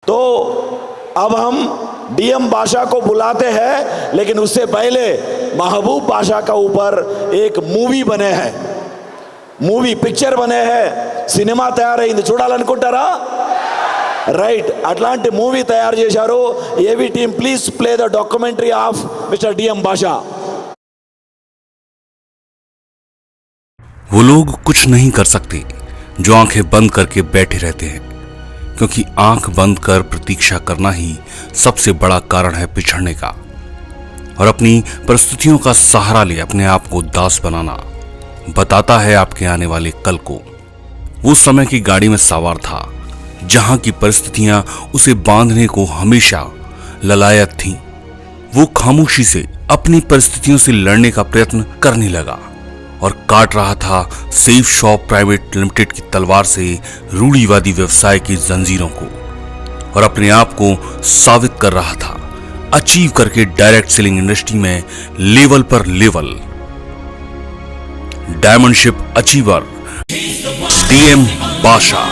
तो अब हम डीएम बादशाह को बुलाते हैं, लेकिन उससे पहले महबूब बादशाह का ऊपर एक मूवी बने हैं, मूवी पिक्चर बने हैं, సినిమా తయారైంది, చూడాలనుకుంటారా? రైట్, అట్లాంటి మూవీ తయారు చేశారు ఏవి team. Please play the documentary of mister DM Basha. वो लोग कुछ नहीं कर सकते जो आंखें बंद करके बैठे रहते हैं, क्योंकि आंख बंद कर प्रतीक्षा करना ही सबसे बड़ा कारण है पिछड़ने का, और अपनी परिस्थितियों का सहारा ले अपने आप को दास बनाना बताता है आपके आने वाले कल को. वो समय की गाड़ी में सवार था जहां की परिस्थितियां उसे बांधने को हमेशा ललायत थीं. वो खामोशी से अपनी परिस्थितियों से लड़ने का प्रयत्न करने लगा और काट रहा था सेफ शॉप प्राइवेट लिमिटेड की तलवार से रूढ़िवादी व्यवसाय की जंजीरों को, और अपने आप को साबित कर रहा था अचीव करके डायरेक्ट सेलिंग इंडस्ट्री में लेवल पर लेवल. डायमंडशिप अचीवर डीएम बादशाह.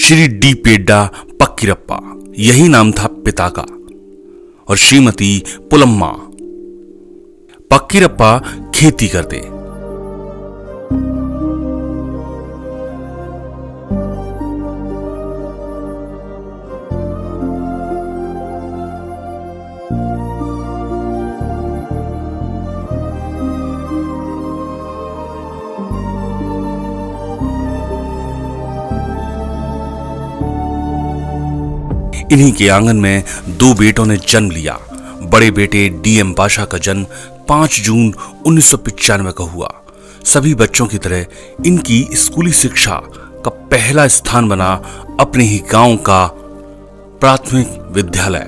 श्री डी पेड्डा पक्कीरप्पा, यही नाम था पिता का, और श्रीमती पुलम्मा. पक्कीरप्पा खेती करते. इन्हीं के आंगन में दो बेटों ने जन्म लिया. बड़े बेटे डीएम बादशाह का जन्म 5 जून 1995 का हुआ. सभी बच्चों की तरह इनकी स्कूली शिक्षा का पहला स्थान बना अपने ही गांव का प्राथमिक विद्यालय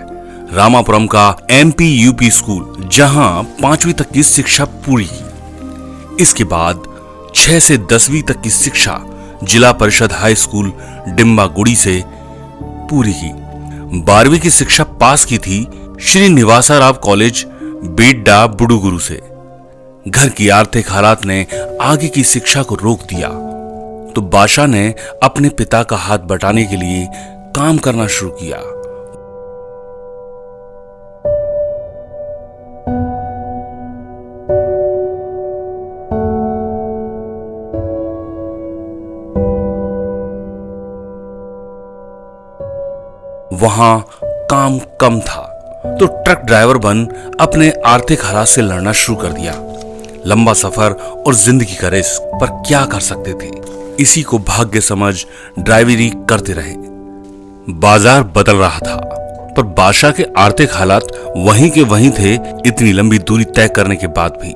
रामापुरम का एमपी यूपी स्कूल, जहां 5वीं तक की शिक्षा पूरी की. इसके बाद 6 से 10वीं तक की शिक्षा जिला परिषद हाई स्कूल डिम्बागुड़ी से पूरी की. 12वीं की शिक्षा पास की थी श्री निवासा राव कॉलेज बेड्डा बुडुगुरु से. घर की आर्थिक हालात ने आगे की शिक्षा को रोक दिया, तो बादशाह ने अपने पिता का हाथ बटाने के लिए काम करना शुरू किया. वहां काम कम था तो ट्रक ड्राइवर बन अपने आर्थिक हालात से लड़ना शुरू कर दिया. लंबा सफर और जिंदगी का रिस्क, पर क्या कर सकते थे, इसी को भाग्य समझ ड्राइवरी करते रहे. बाजार बदल रहा था, पर बादशाह के आर्थिक हालात वहीं के वहीं थे. इतनी लंबी दूरी तय करने के बाद भी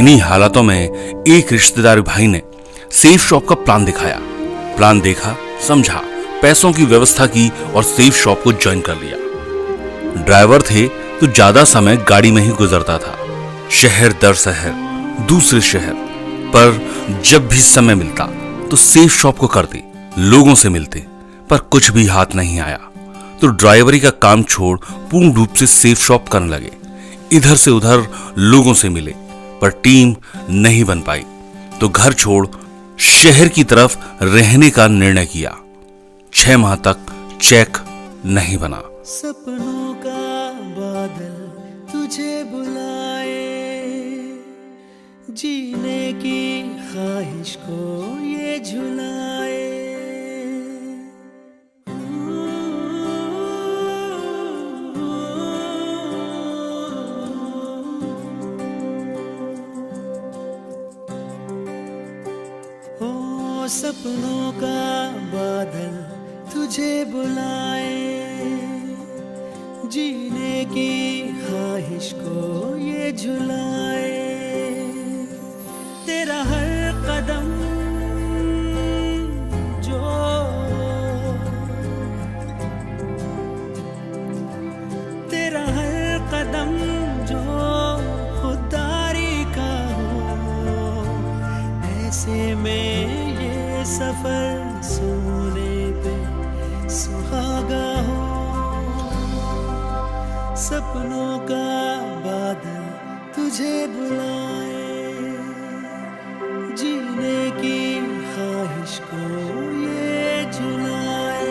इन्हीं हालातों में एक रिश्तेदार भाई ने सेफ शॉप का प्लान दिखाया. प्लान देखा, समझा, पैसों की व्यवस्था की और सेफ शॉप को ज्वाइन कर लिया. ड्राइवर थे तो ज्यादा समय गाड़ी में ही गुजरता था, शहर दर शहर, दूसरे शहर. पर जब भी समय मिलता तो सेफ शॉप को करते, लोगों से मिलते, पर कुछ भी हाथ नहीं आया. तो ड्राइवरी का काम छोड़ पूर्ण रूप से सेफ शॉप करने लगे. इधर से उधर लोगों से मिले, पर टीम नहीं बन पाई, तो घर छोड़ शहर की तरफ रहने का निर्णय किया. 6 माह तक चेक नहीं बना. सपनों का बादल तुझे बुलाए, जीने की ख्वाहिश को ये झुलाए. सपनों का बादल तुझे बुलाए, जीने की ख्वाहिश को ये झुलाए। तेरा हर कदम जो, तेरा हर कदम जो खुददारी का हो, ऐसे में ये सफर सोने पे सुहागा हो। सपनों का बादल तुझे बुलाए, जीने की ख्वाहिश को ये झुलाए।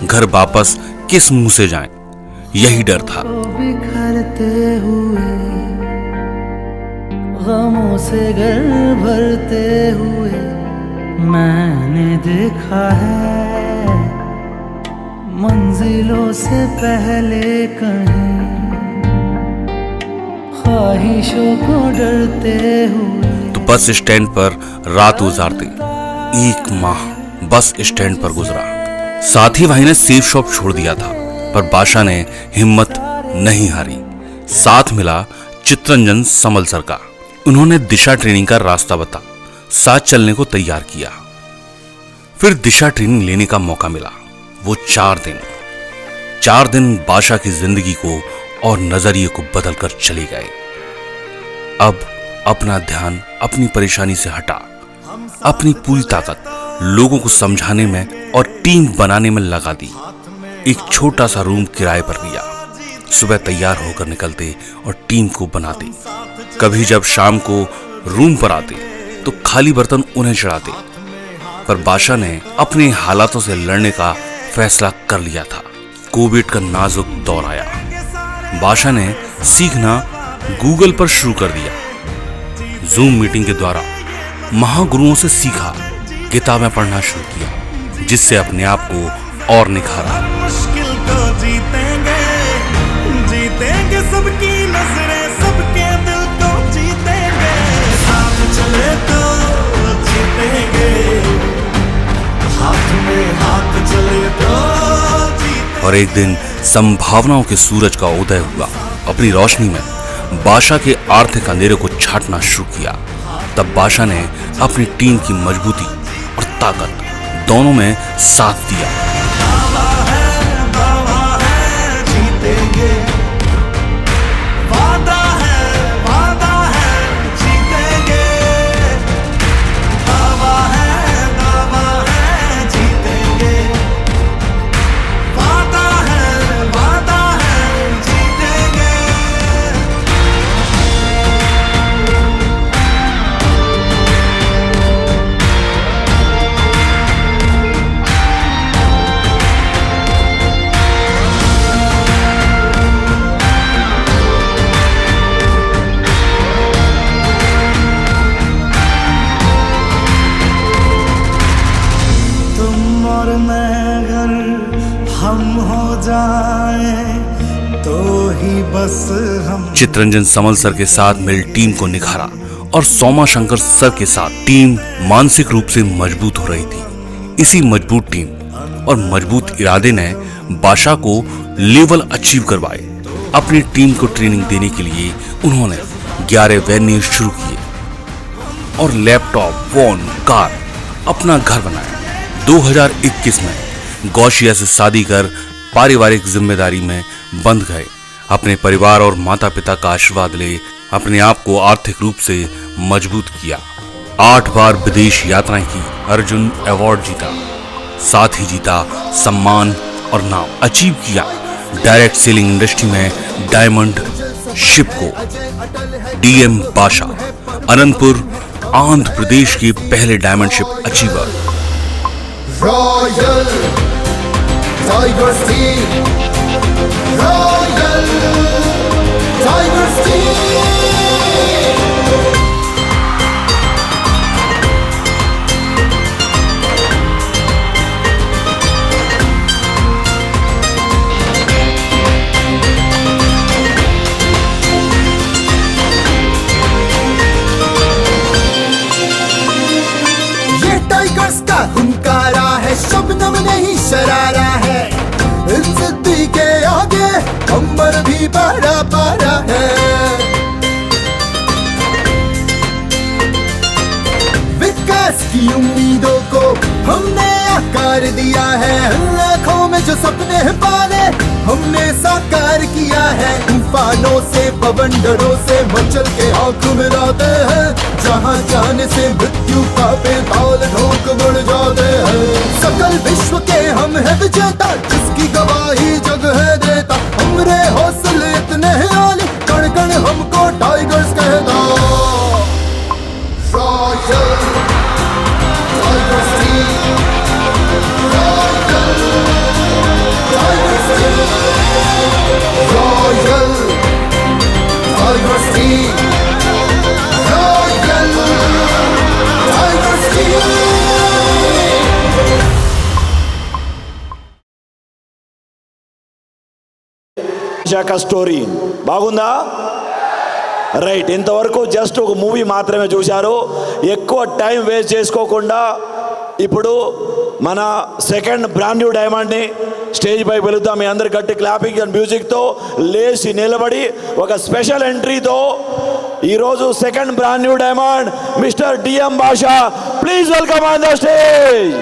घर वापस किस मुंह से जाएं, यही डर था। बिखरते हुए गमों से घर भरते हुए मैंने देखा है, मंजिलों से पहले कहीं ख्वाहिशों को डरते हुए। तो बस स्टैंड पर रात गुजारती। 1 माह बस स्टैंड पर गुजरा। साथी भाई ने सेफ शॉप छोड़ दिया था, पर बादशाह ने हिम्मत नहीं हारी। साथ मिला चित्रंजन समल सर का। उन्होंने दिशा ट्रेनिंग का रास्ता बता साथ चलने को तैयार किया। फिर दिशा ट्रेनिंग लेने का मौका मिला। वो 4 दिन बादशाह की जिंदगी को और नजरिए को बदलकर चले गए। अब अपना ध्यान अपनी परेशानी से हटा, अपनी पूरी ताकत लोगों को समझाने में और टीम बनाने में लगा दी। एक छोटा सा रूम किराए पर लिया। सुबह तैयार होकर निकलते और टीम को बनाते। कभी जब शाम को रूम पर आते तो खाली बर्तन उन्हें चढ़ाते। पर बादशाह ने अपने हालातों से लड़ने का फैसला कर लिया था। कोविड का नाजुक दौर आया। बादशाह ने सीखना गूगल पर शुरू कर दिया। जूम मीटिंग के द्वारा महागुरुओं से सीखा, किताबें पढ़ना शुरू किया, जिससे अपने आप को और निखारा। मुश्किल को जीतेंगे, जीतेंगे सबकी नजरें, सबके दिल को जीतेंगे। साथ चले तो जीतेंगे, हाथ में हाथ चले तो जीतेंगे। और एक दिन संभावनाओं के सूरज का उदय हुआ। अपनी रोशनी में बादशाह के आर्थिक अंधेरे को छाटना शुरू किया। तब बादशाह ने अपनी टीम की मजबूती और ताकत दोनों में साथ दिया। दावा है जीतेंगे, वादा है जीतेंगे। दावा है जीतेंगे, वादा है जीतेंगे। तुम और मैं अगर हम हो जाए तो ही बस हम। चित्रंजन समल सर के साथ मिल टीम को निखारा और सोमा शंकर सर के साथ टीम मानसिक रूप से मजबूत हो रही थी। इसी मजबूत टीम और मजबूत इरादे ने बादशाह को लेवल अचीव करवाए। अपनी टीम को ट्रेनिंग देने के लिए उन्होंने 11 वेन्यू शुरू किए और लैपटॉप, फोन, कार, अपना घर बनाया। 2021 में गौशिया से शादी कर पारिवारिक जिम्मेदारी में बंध गए। अपने परिवार और माता पिता का आशीर्वाद ले अपने आप को आर्थिक रूप से मजबूत किया। 8 बार विदेश यात्राएं की, अर्जुन अवार्ड जीता, साथ ही जीता सम्मान और नाम अचीव किया। डायरेक्ट सेलिंग इंडस्ट्री में डायमंड शिप को डीएम बादशाह, अनंतपुर आंध्र प्रदेश के पहले diamond ship achiever. Royal Tiger Steel, Royal Tiger Steel. पारा पारा है। विकास की उम्मीदों को हमने आकार दिया है, आँखों में जो सपने पाले हमने साकार किया है। तूफानों से बवंडरों से मचल के आंख मिलाते हैं, जहाँ जाने से मृत्यु का बेताल ढोक बढ़ जाते हैं। सकल विश्व के हम है विजेता, जिसकी गवाही जग है देता। हमरे हौसले इतने हैं आले, कण कण हमको टाइगर्स कहता। Royal tigers team, royal tigers team, royal tigers team, royal tigers team. Basha story బాగుందా? రైట్, ఇంతవరకు జస్ట్ ఒక మూవీ మాత్రమే చూశారు. ఎక్కువ టైం వేస్ట్ చేసుకోకుండా ఇప్పుడు మన సెకండ్ బ్రాండ్ న్యూ డైమండ్ని స్టేజ్ పై వెళుతాం. మీ అందరు గట్టి క్లాపింగ్ అండ్ మ్యూజిక్తో లేచి నిలబడి ఒక స్పెషల్ ఎంట్రీతో ఈరోజు second brand new diamond mister DM Basha, please welcome on the stage.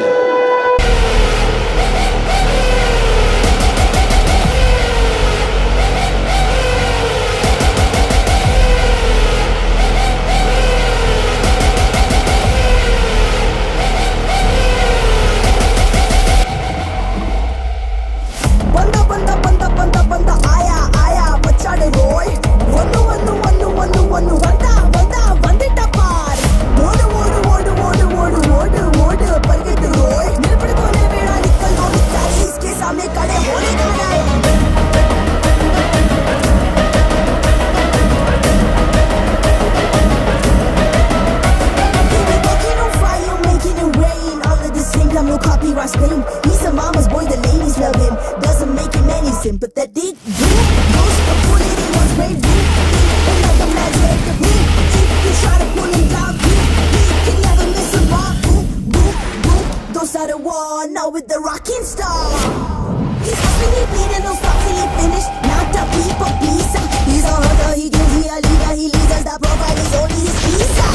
Sympathetic, those opportunity was great. Another man's head to boom. You try to pull him down, he can never miss a mark. Boom, boom, boom. Those are the one now with the rocking star. He's hustling, he bleeding, don't stop till he finish. Not the people, please. He's a hunter, he gives, he a leader, he leads us. The profile is only his visa.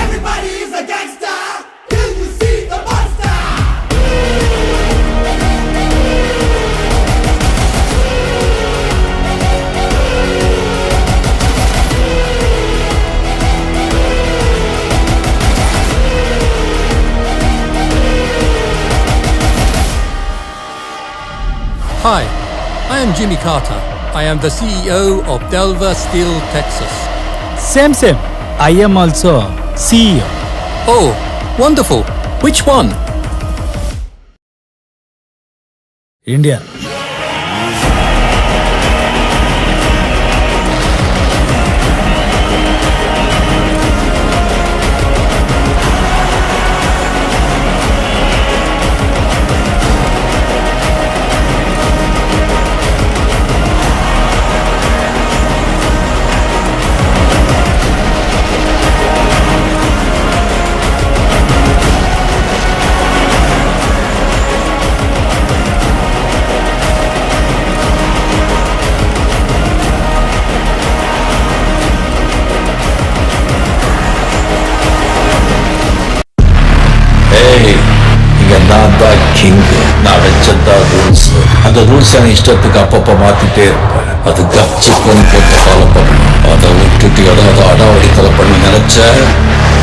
Everybody is a gangster till you see the monster. Hi, I am Jimmy Carter. I am the CEO of Delver Steel, Texas. Same. I am also CEO. Oh, wonderful. Which one? India. King ನಾಳೆ ಚಂದ rules அந்த rules இஷ்டத்துக்கு அப்பப்போ மாத்திட்டே இருப்பேன். அது கப்சிப்புன்னு போட்ட காலப்படும். அதை விட்டுட்டு ஏதாவது அடாவடித்தலை பண்ணி நினைச்ச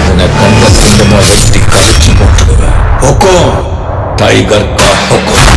உன்னை கண்ட துண்டமா வெட்டி கழிச்சு போட்டுடுவேன். ஹொக்கம் டைகர் கா ஹொக்கம்.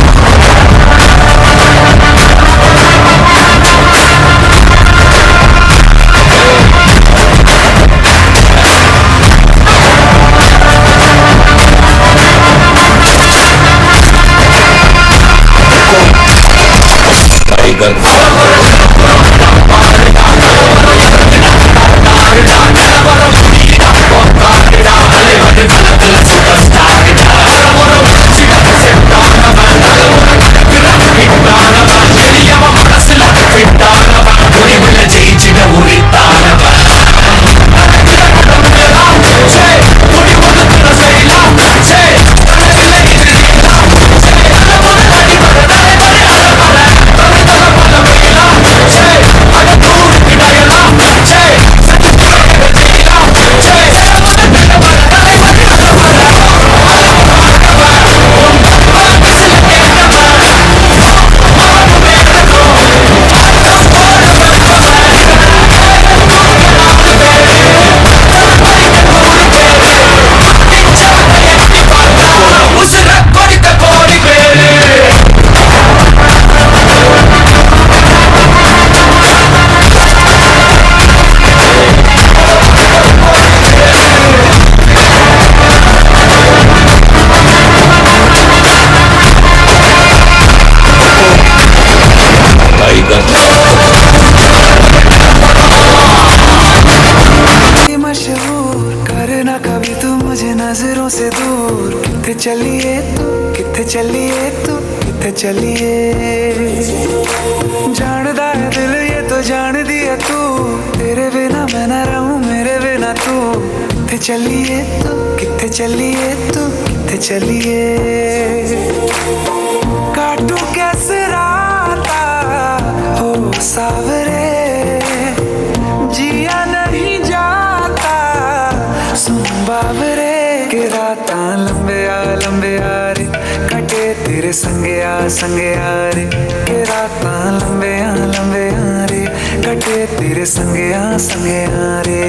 मुझे नजरों से दूर किथे चलिए तू किथे चलिए तू किथे चलिए जानदा है दिल ये तो जान दिया तू तेरे बिना मैं ना रहूं मेरे बिना तू किथे चलिए तू किथे चलिए तू किथे चलिए काटू कैसे राता हो सावरे जिया नहीं जाता सुन बाबरे के राता लंबे आ रे कटे तेरे संगे आ रे के राता लंबे आ रे कटे तेरे संगे आ रे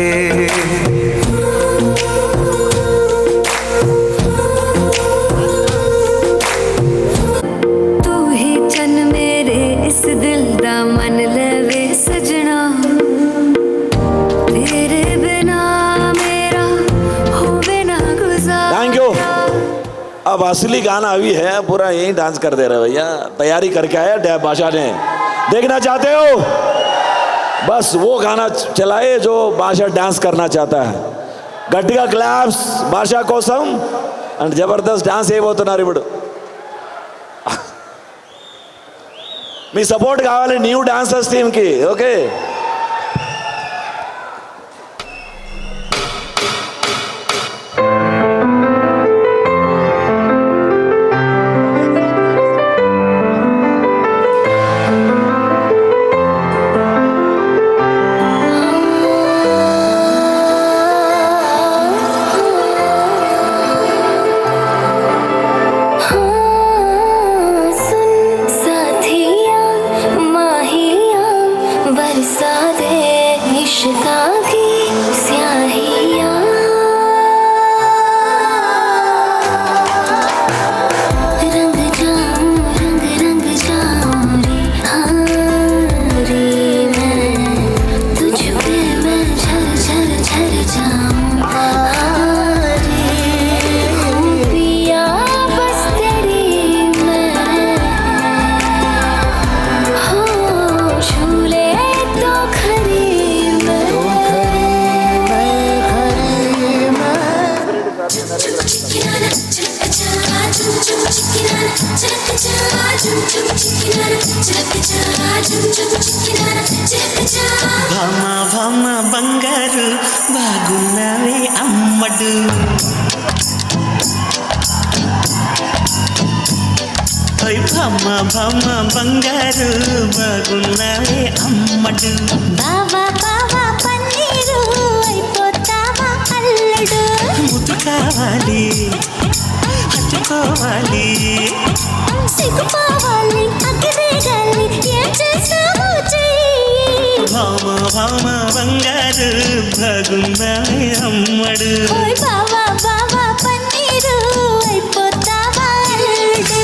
तू ही चन मेरे इस दिल दा मन लवे सजना तेरे बिना मेरा होवे ना गुजारा थैंक यू। अब असली गाना अभी है, पूरा यही डांस कर दे रहे भैया, तैयारी करके आया डैब बादशाह ने। देखना चाहते हो बस वो गाना चलाए जो बादशाह डांस करना चाहता है। गट्टिगा क्लैप्स बादशाह कोसम అండ్ జబర్దస్త్ డాన్స్ చేయబోతున్నారు ఇప్పుడు. మీ సపోర్ట్ కావాలి న్యూ డాన్సర్స్ టీమ్కి. ఓకే భామ భామ బంగారు బాగున్నావే అమ్మడు ఓయ్ భామ భామ బంగారు బాగున్నావే అమ్మడు బావా బావా పన్నీరు అయిపోతావా అల్లుడు ముద్దు కావాలి హత్తుకోవాలి సిగ్గుపోవాలి అగ్గిరేగాలి ఏం చేస్తావో చెయ్యి భామ భామ బంగారు బాగున్నావే అమ్మడు ఓయ్ బావా బావా పన్నీరు అయిపోతావా అల్లుడు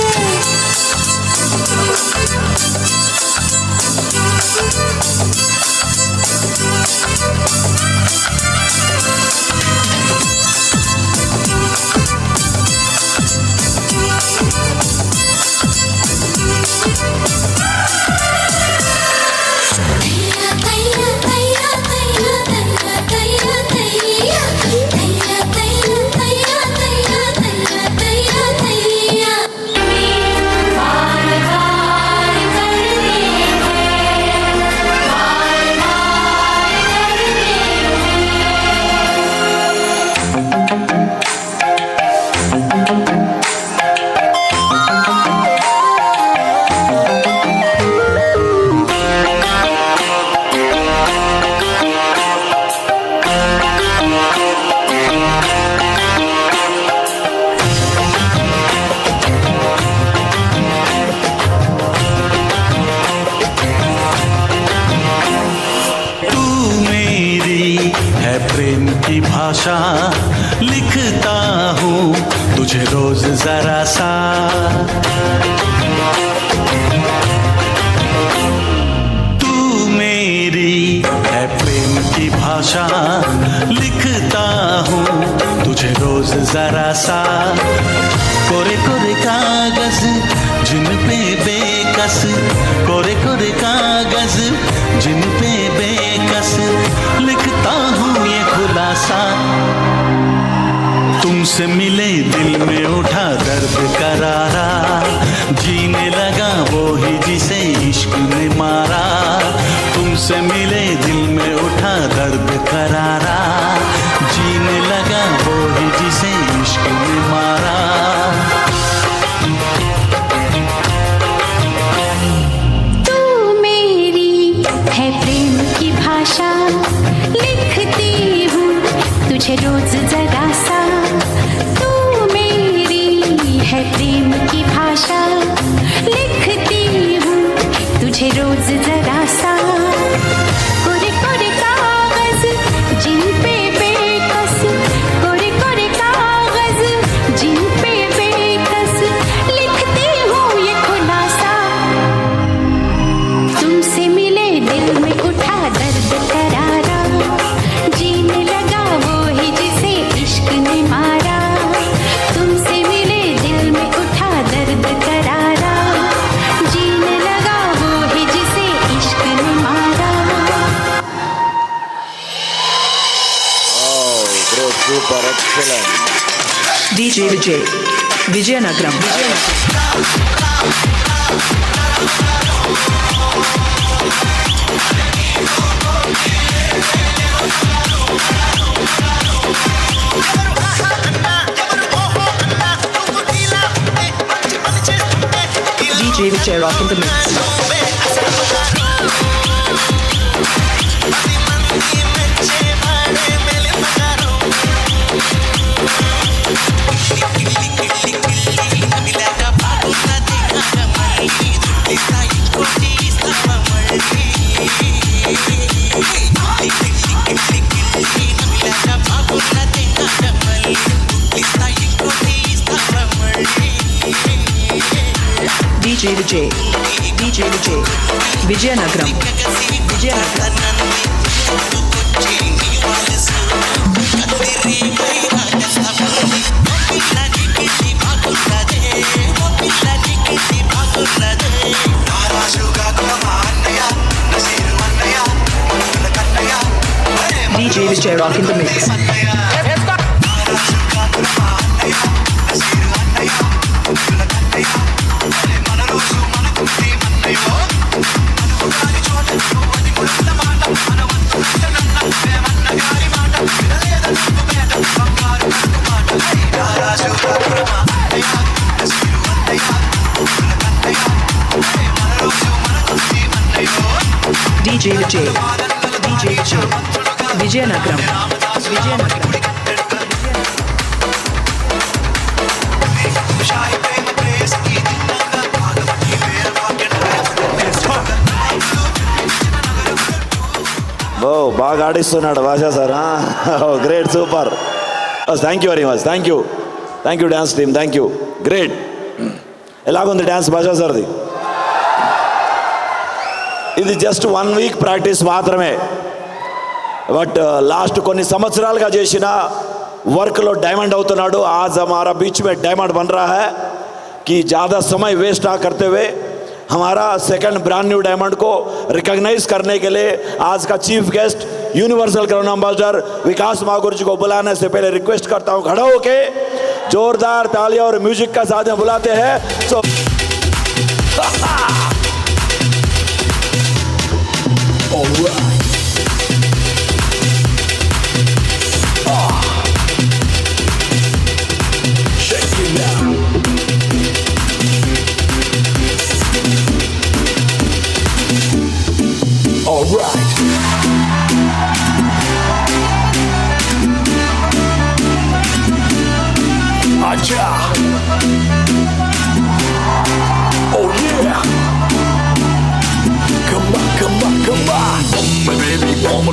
प्रेम की भाषा लिखता हूँ तुझे रोज जरा सा तू मेरी है प्रेम की भाषा लिखता हूँ तुझे रोज जरा सा कोरे कोरे कागज जिन पे बेकस कोरे कोरे कागज जिन पे बेकस लिखता हूँ ये खुलासा तुम तुमसे मिले दिल में उठा दर्द करारा, जीने लगा वो ही जिसे इश्क ने मारा। तुमसे मिले दिल में उठा दर्द करारा, जीने लगा वो ही जिसे इश्क ने मारा। तू मेरी है प्रेम की भाषा, लिखती हूँ तुझे रोज जरा सा। तू मेरी है प्रेम की भाषा, लिखती हूँ तुझे रोज जरा सा। कोरे कोरे कागज जिन पे बेकस, कोरे कोरे कागज जिन पे बेकस, लिखती हूँ ये खुलासा। तुमसे मिले दिल में उठा दर्द करारा, जीने लगा वो ही जिसे इश्क ने मारा। तुमसे मिले दिल में उठा दर्द करारा, जीने लगा वो ही जिसे इश्क ने मारा। Great, super, excellent. DJ Vijay, Vijayanagaram. DJ Vijay rocking the mix. DJ Vijay, DJ Vijay, Vijayanagaram, Vijayanagaram. DJ Vijay rocking the mix. DJ Vijay, DJ Vijay, Vijayanagaram, Vijayanagaram. ఓ బాగా ఆడిస్తున్నాడు భాషా sir. Great, super. Thank you very much. Thank you dance team, thank you. Great. ఎలాగుంది dance భాషా సార్ది? ఇది just 1 week practice మాత్రమే. But last కొన్ని సంవత్సరాలుగా చేసిన వర్క్లో డైమండ్ అవుతున్నాడు. आज हमारा बीच में डायमंड बन रहा है कि ज़्यादा समय वेस्ट ना करते हुए हमारा सेकंड ब्रांड न्यू डायमंड को रिकॉग्नाइज करने के लिए आज का chief guest universal crown ambassador Vikas Magur ji को बुलाने से पहले रिक्वेस्ट करता हूँ खड़ा होके जोरदार तालियां और म्यूजिक का साथ में बुलाते हैं. सो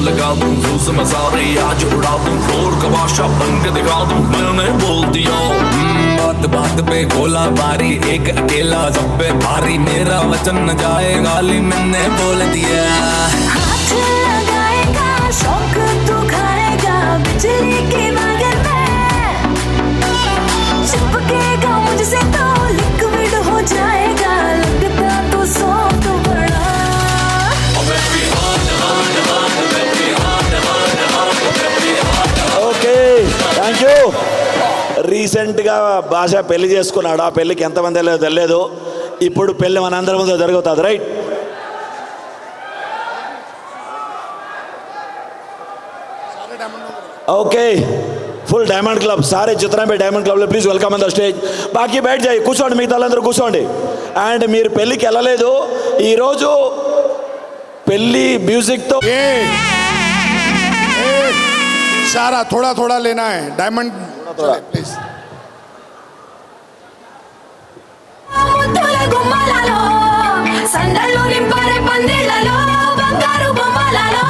लगा दूं जूस में सारे आज उड़ा दूं फ्लोर का बादशाह बन के दिखा दूं मैंने बोल दिया बात बात पे गोला बारी एक अकेला सब पे भारी मेरा वचन न जाए गाली मैंने बोल दिया हाथ लगाएगा शौक तू खाएगा बिजली के वायर में चिपकेगा मुझसे तो लिक्विड हो जाएगा लगता तो सॉफ्ट बड़ा ओके, थैंक यू. రీసెంట్గా భాష పెళ్లి చేసుకున్నాడు. ఆ పెళ్ళికి ఎంతమంది వెళ్ళేదో తెలియదు. ఇప్పుడు పెళ్ళి మనందరి ముందు జరుగుతుంది, right? Okay, full diamond club, सारे जितना भी diamond club please welcome on the stage. బాకీ బయట చేయి, కూర్చోండి, మిగతా వాళ్ళందరూ కూర్చోండి. అండ్ మీరు పెళ్ళికి వెళ్ళలేదు, ఈరోజు పెళ్ళి మ్యూజిక్తో. सारा थोड़ा थोड़ा लेना है, डायमंड प्लीज. సందళ్ళు నింపారే పందిళ్ళలో, బంగారు బొమ్మలలో,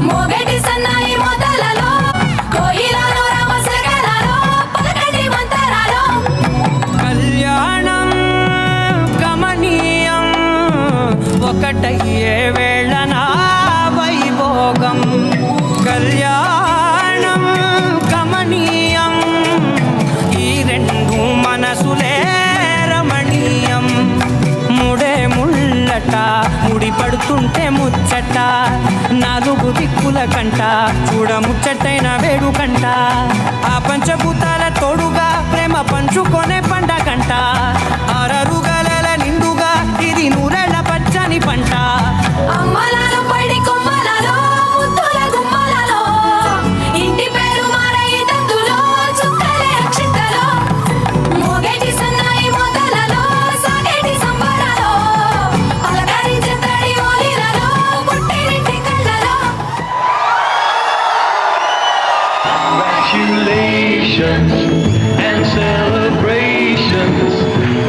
మోగటి సన్నాయి మోతలలో, కోయిలలో రామశకలలో, పలకటి మంతరాలో. కళ్యాణం గమనీయం, ఒకటయ్యే వేళన వైభోగం. కళ్యాణం గమనీయం, ఈ రెండు మనసులే రమణీయం. ముడే ముళ్ళట, ముడి పడుతుంటే ముచ్చట, నాలుగు దిక్కుల కంట, చూడ ముచ్చటైన వేడుకంట. ఆ పంచభూతాల తోడుగా ప్రేమ పంచుకొనే పండగంట. ఆరరుగల నిండుగా ఇది నూరెళ్ళ పచ్చని పంట. అమ్మలలో పడి కొమ్మలలో, ముద్దుల గుమ్మలలో, ఇంటి పేరు మారయి తందులో, చుక్కలే అక్షింతలో, మోగేటి సన్నాయి మోతలలో, సాగేటి సంబరాలో, పలకరించే తడి ఓలిలలో, పుట్టినింటి కళ్ళలో. Congratulations and celebrations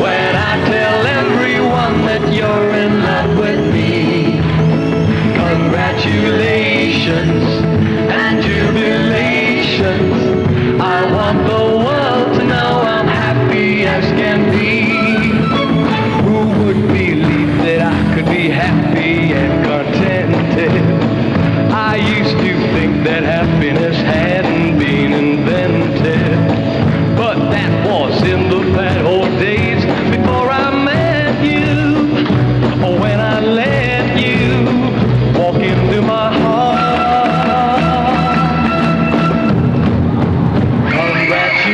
when I tell everyone that you're in love with me. Congratulations and jubilations. I want the world to know I'm happy as can be. Who would believe that I could be happy and contented? I used to think that happiness hadn't been invented, but that was in the bad old days before I met you, or when I let you walk into my heart. Congratulations.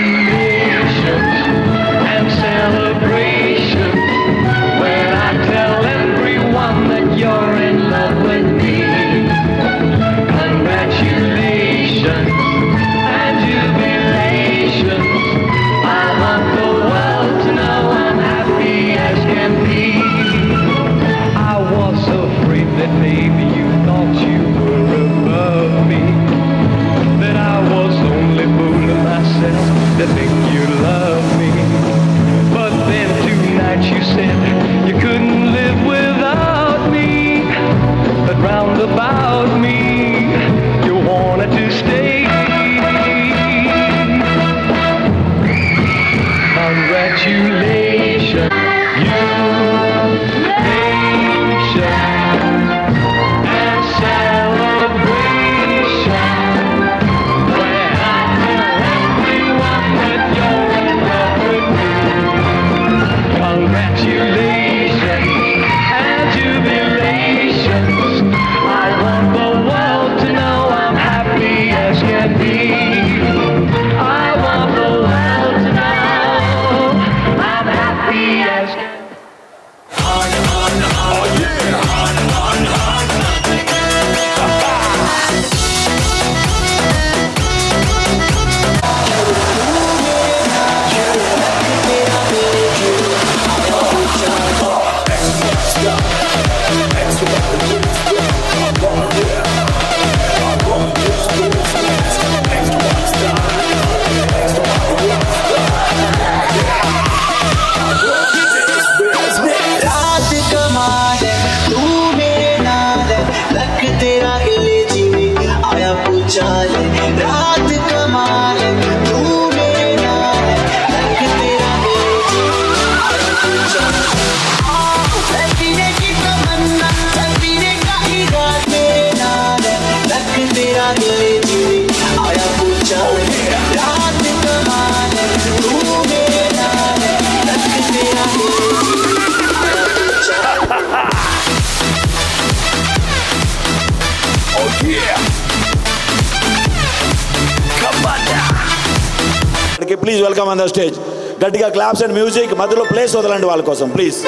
Please welcome on the stage. గట్టిగా claps and music. మధ్యలో place వదలండి వాళ్ళ కోసం please.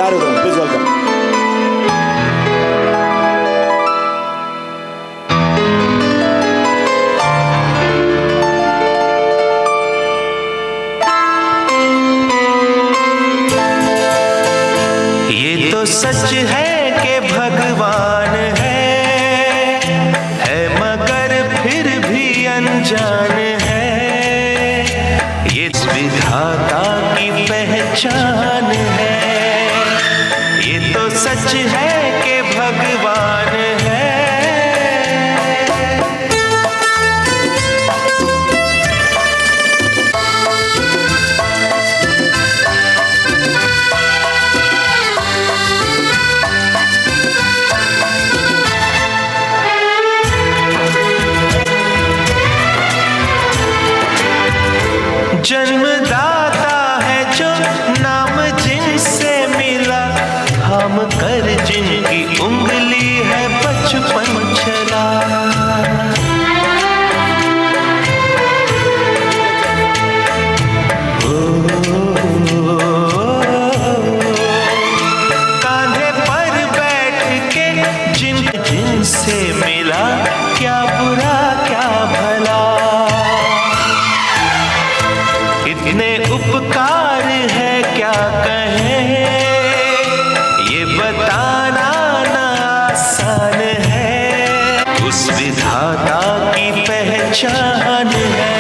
దారి వదలండి please. Welcome. ये तो सच है कि भगवान है मगर फिर भी अनजान है. ये विधाता की पहचान है. ये तो सच है कि भगवान है. जन्मदाता है जो नाम जिनसे मिला, हम कर जिनकी उंगली है बचपन चला. कांधे पर बैठ के जिनसे मिला, क्या बुरा क्या भला. इतने उपकार है क्या कहें, ये बताना ना आसान है. उस विधाता की पहचान है.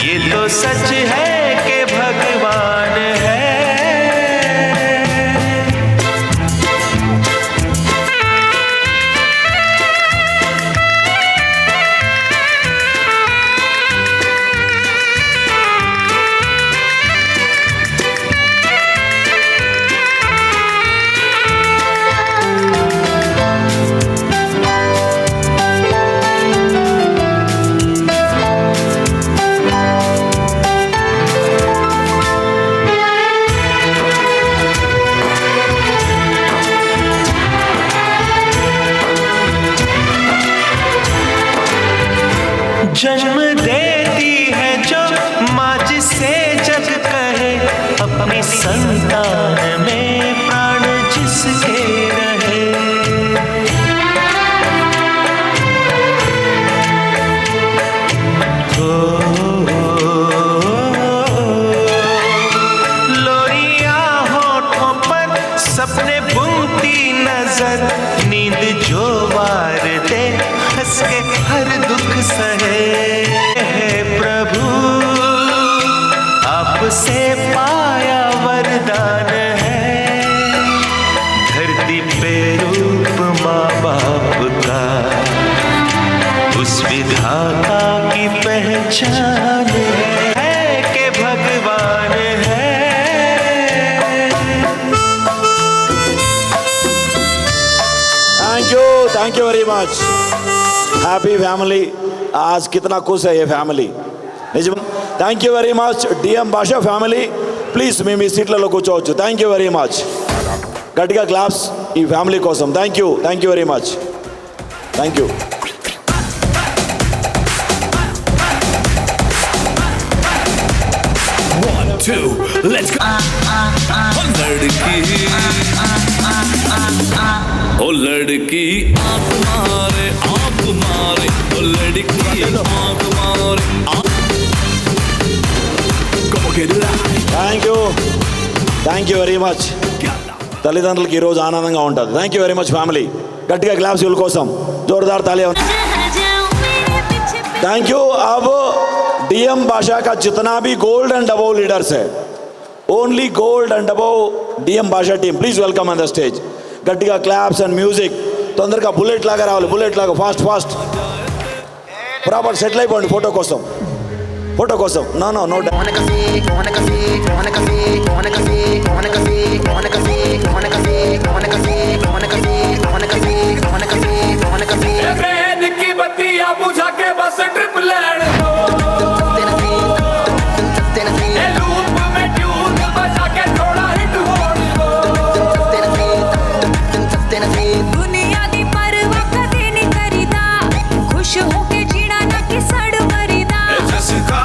ये तो सच है कि भगवान है. जन्म देती है जो माँ जिसे जग कहे, अपनी संतान में प्राण जिसके रहे. लोरिया होठों पर सपने बुनती नजर, नींद जो वार दे हंस के हर दुख सहे. प्रभु आपसे पाया वरदान है, धरती पे रूप माँ बाप का. उस विधाता की पहचान है कि भगवान है. Thank you very much. Happy family. आज कितना खुश है ये ఫ్యామిలీ నిజం. Thank you very much DM భాష ఫ్యామిలీ. ప్లీజ్ మేము ఈ సీట్లలో కూర్చోవచ్చు. Thank you very much. గట్టిగా క్లాప్స్ ఈ ఫ్యామిలీ కోసం. Thank you very much. Thank you. Let's go. ओ लड़की आंख मारे ओ लड़की आंख मारे. Thank you very much. తల్లిదండ్రులకి ఈరోజు ఆనందంగా ఉంటుంది. Thank you very much family. గట్టిగా క్లాప్స్ వీళ్ళ కోసం. జోరుదార్ తాలియాं. Thank you. अब डीएम भाषा का जितना भी गोल्ड एंड अबव लीडर्स है, only gold and above DM Basha team, please welcome on the stage. గట్టిగా క్లాప్స్ అండ్ మ్యూజిక్. తొందరగా బుల్లెట్ లాగా రావాలి. బుల్లెట్ లాగా ఫాస్ట్ ప్రాపర్ సెటిల్ అయిపోండి ఫోటో కోసం. నో बुझा के बस ट्रिप लैंड दो. लूप में ट्यून बजा के थोड़ा हिट होने दो. दुनिया दी परवाह कदे नहीं करीदा, खुश होके जीना ना कि सड़ मरीदा. जिसका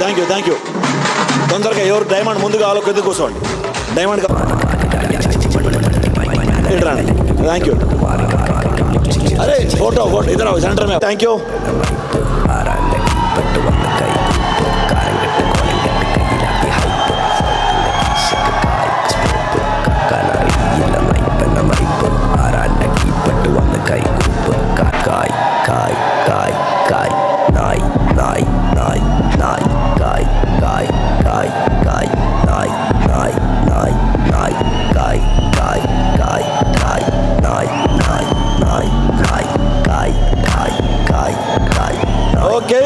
థ్యాంక్ యూ. తొందరగా ఎవరు డైమండ్ ముందు కావాలో కింద కూర్చోండి. డైమండ్ రండి. Thank you. అరే ఫోటో ఇద్దరు సెంటర్ మీద. Thank you. Okay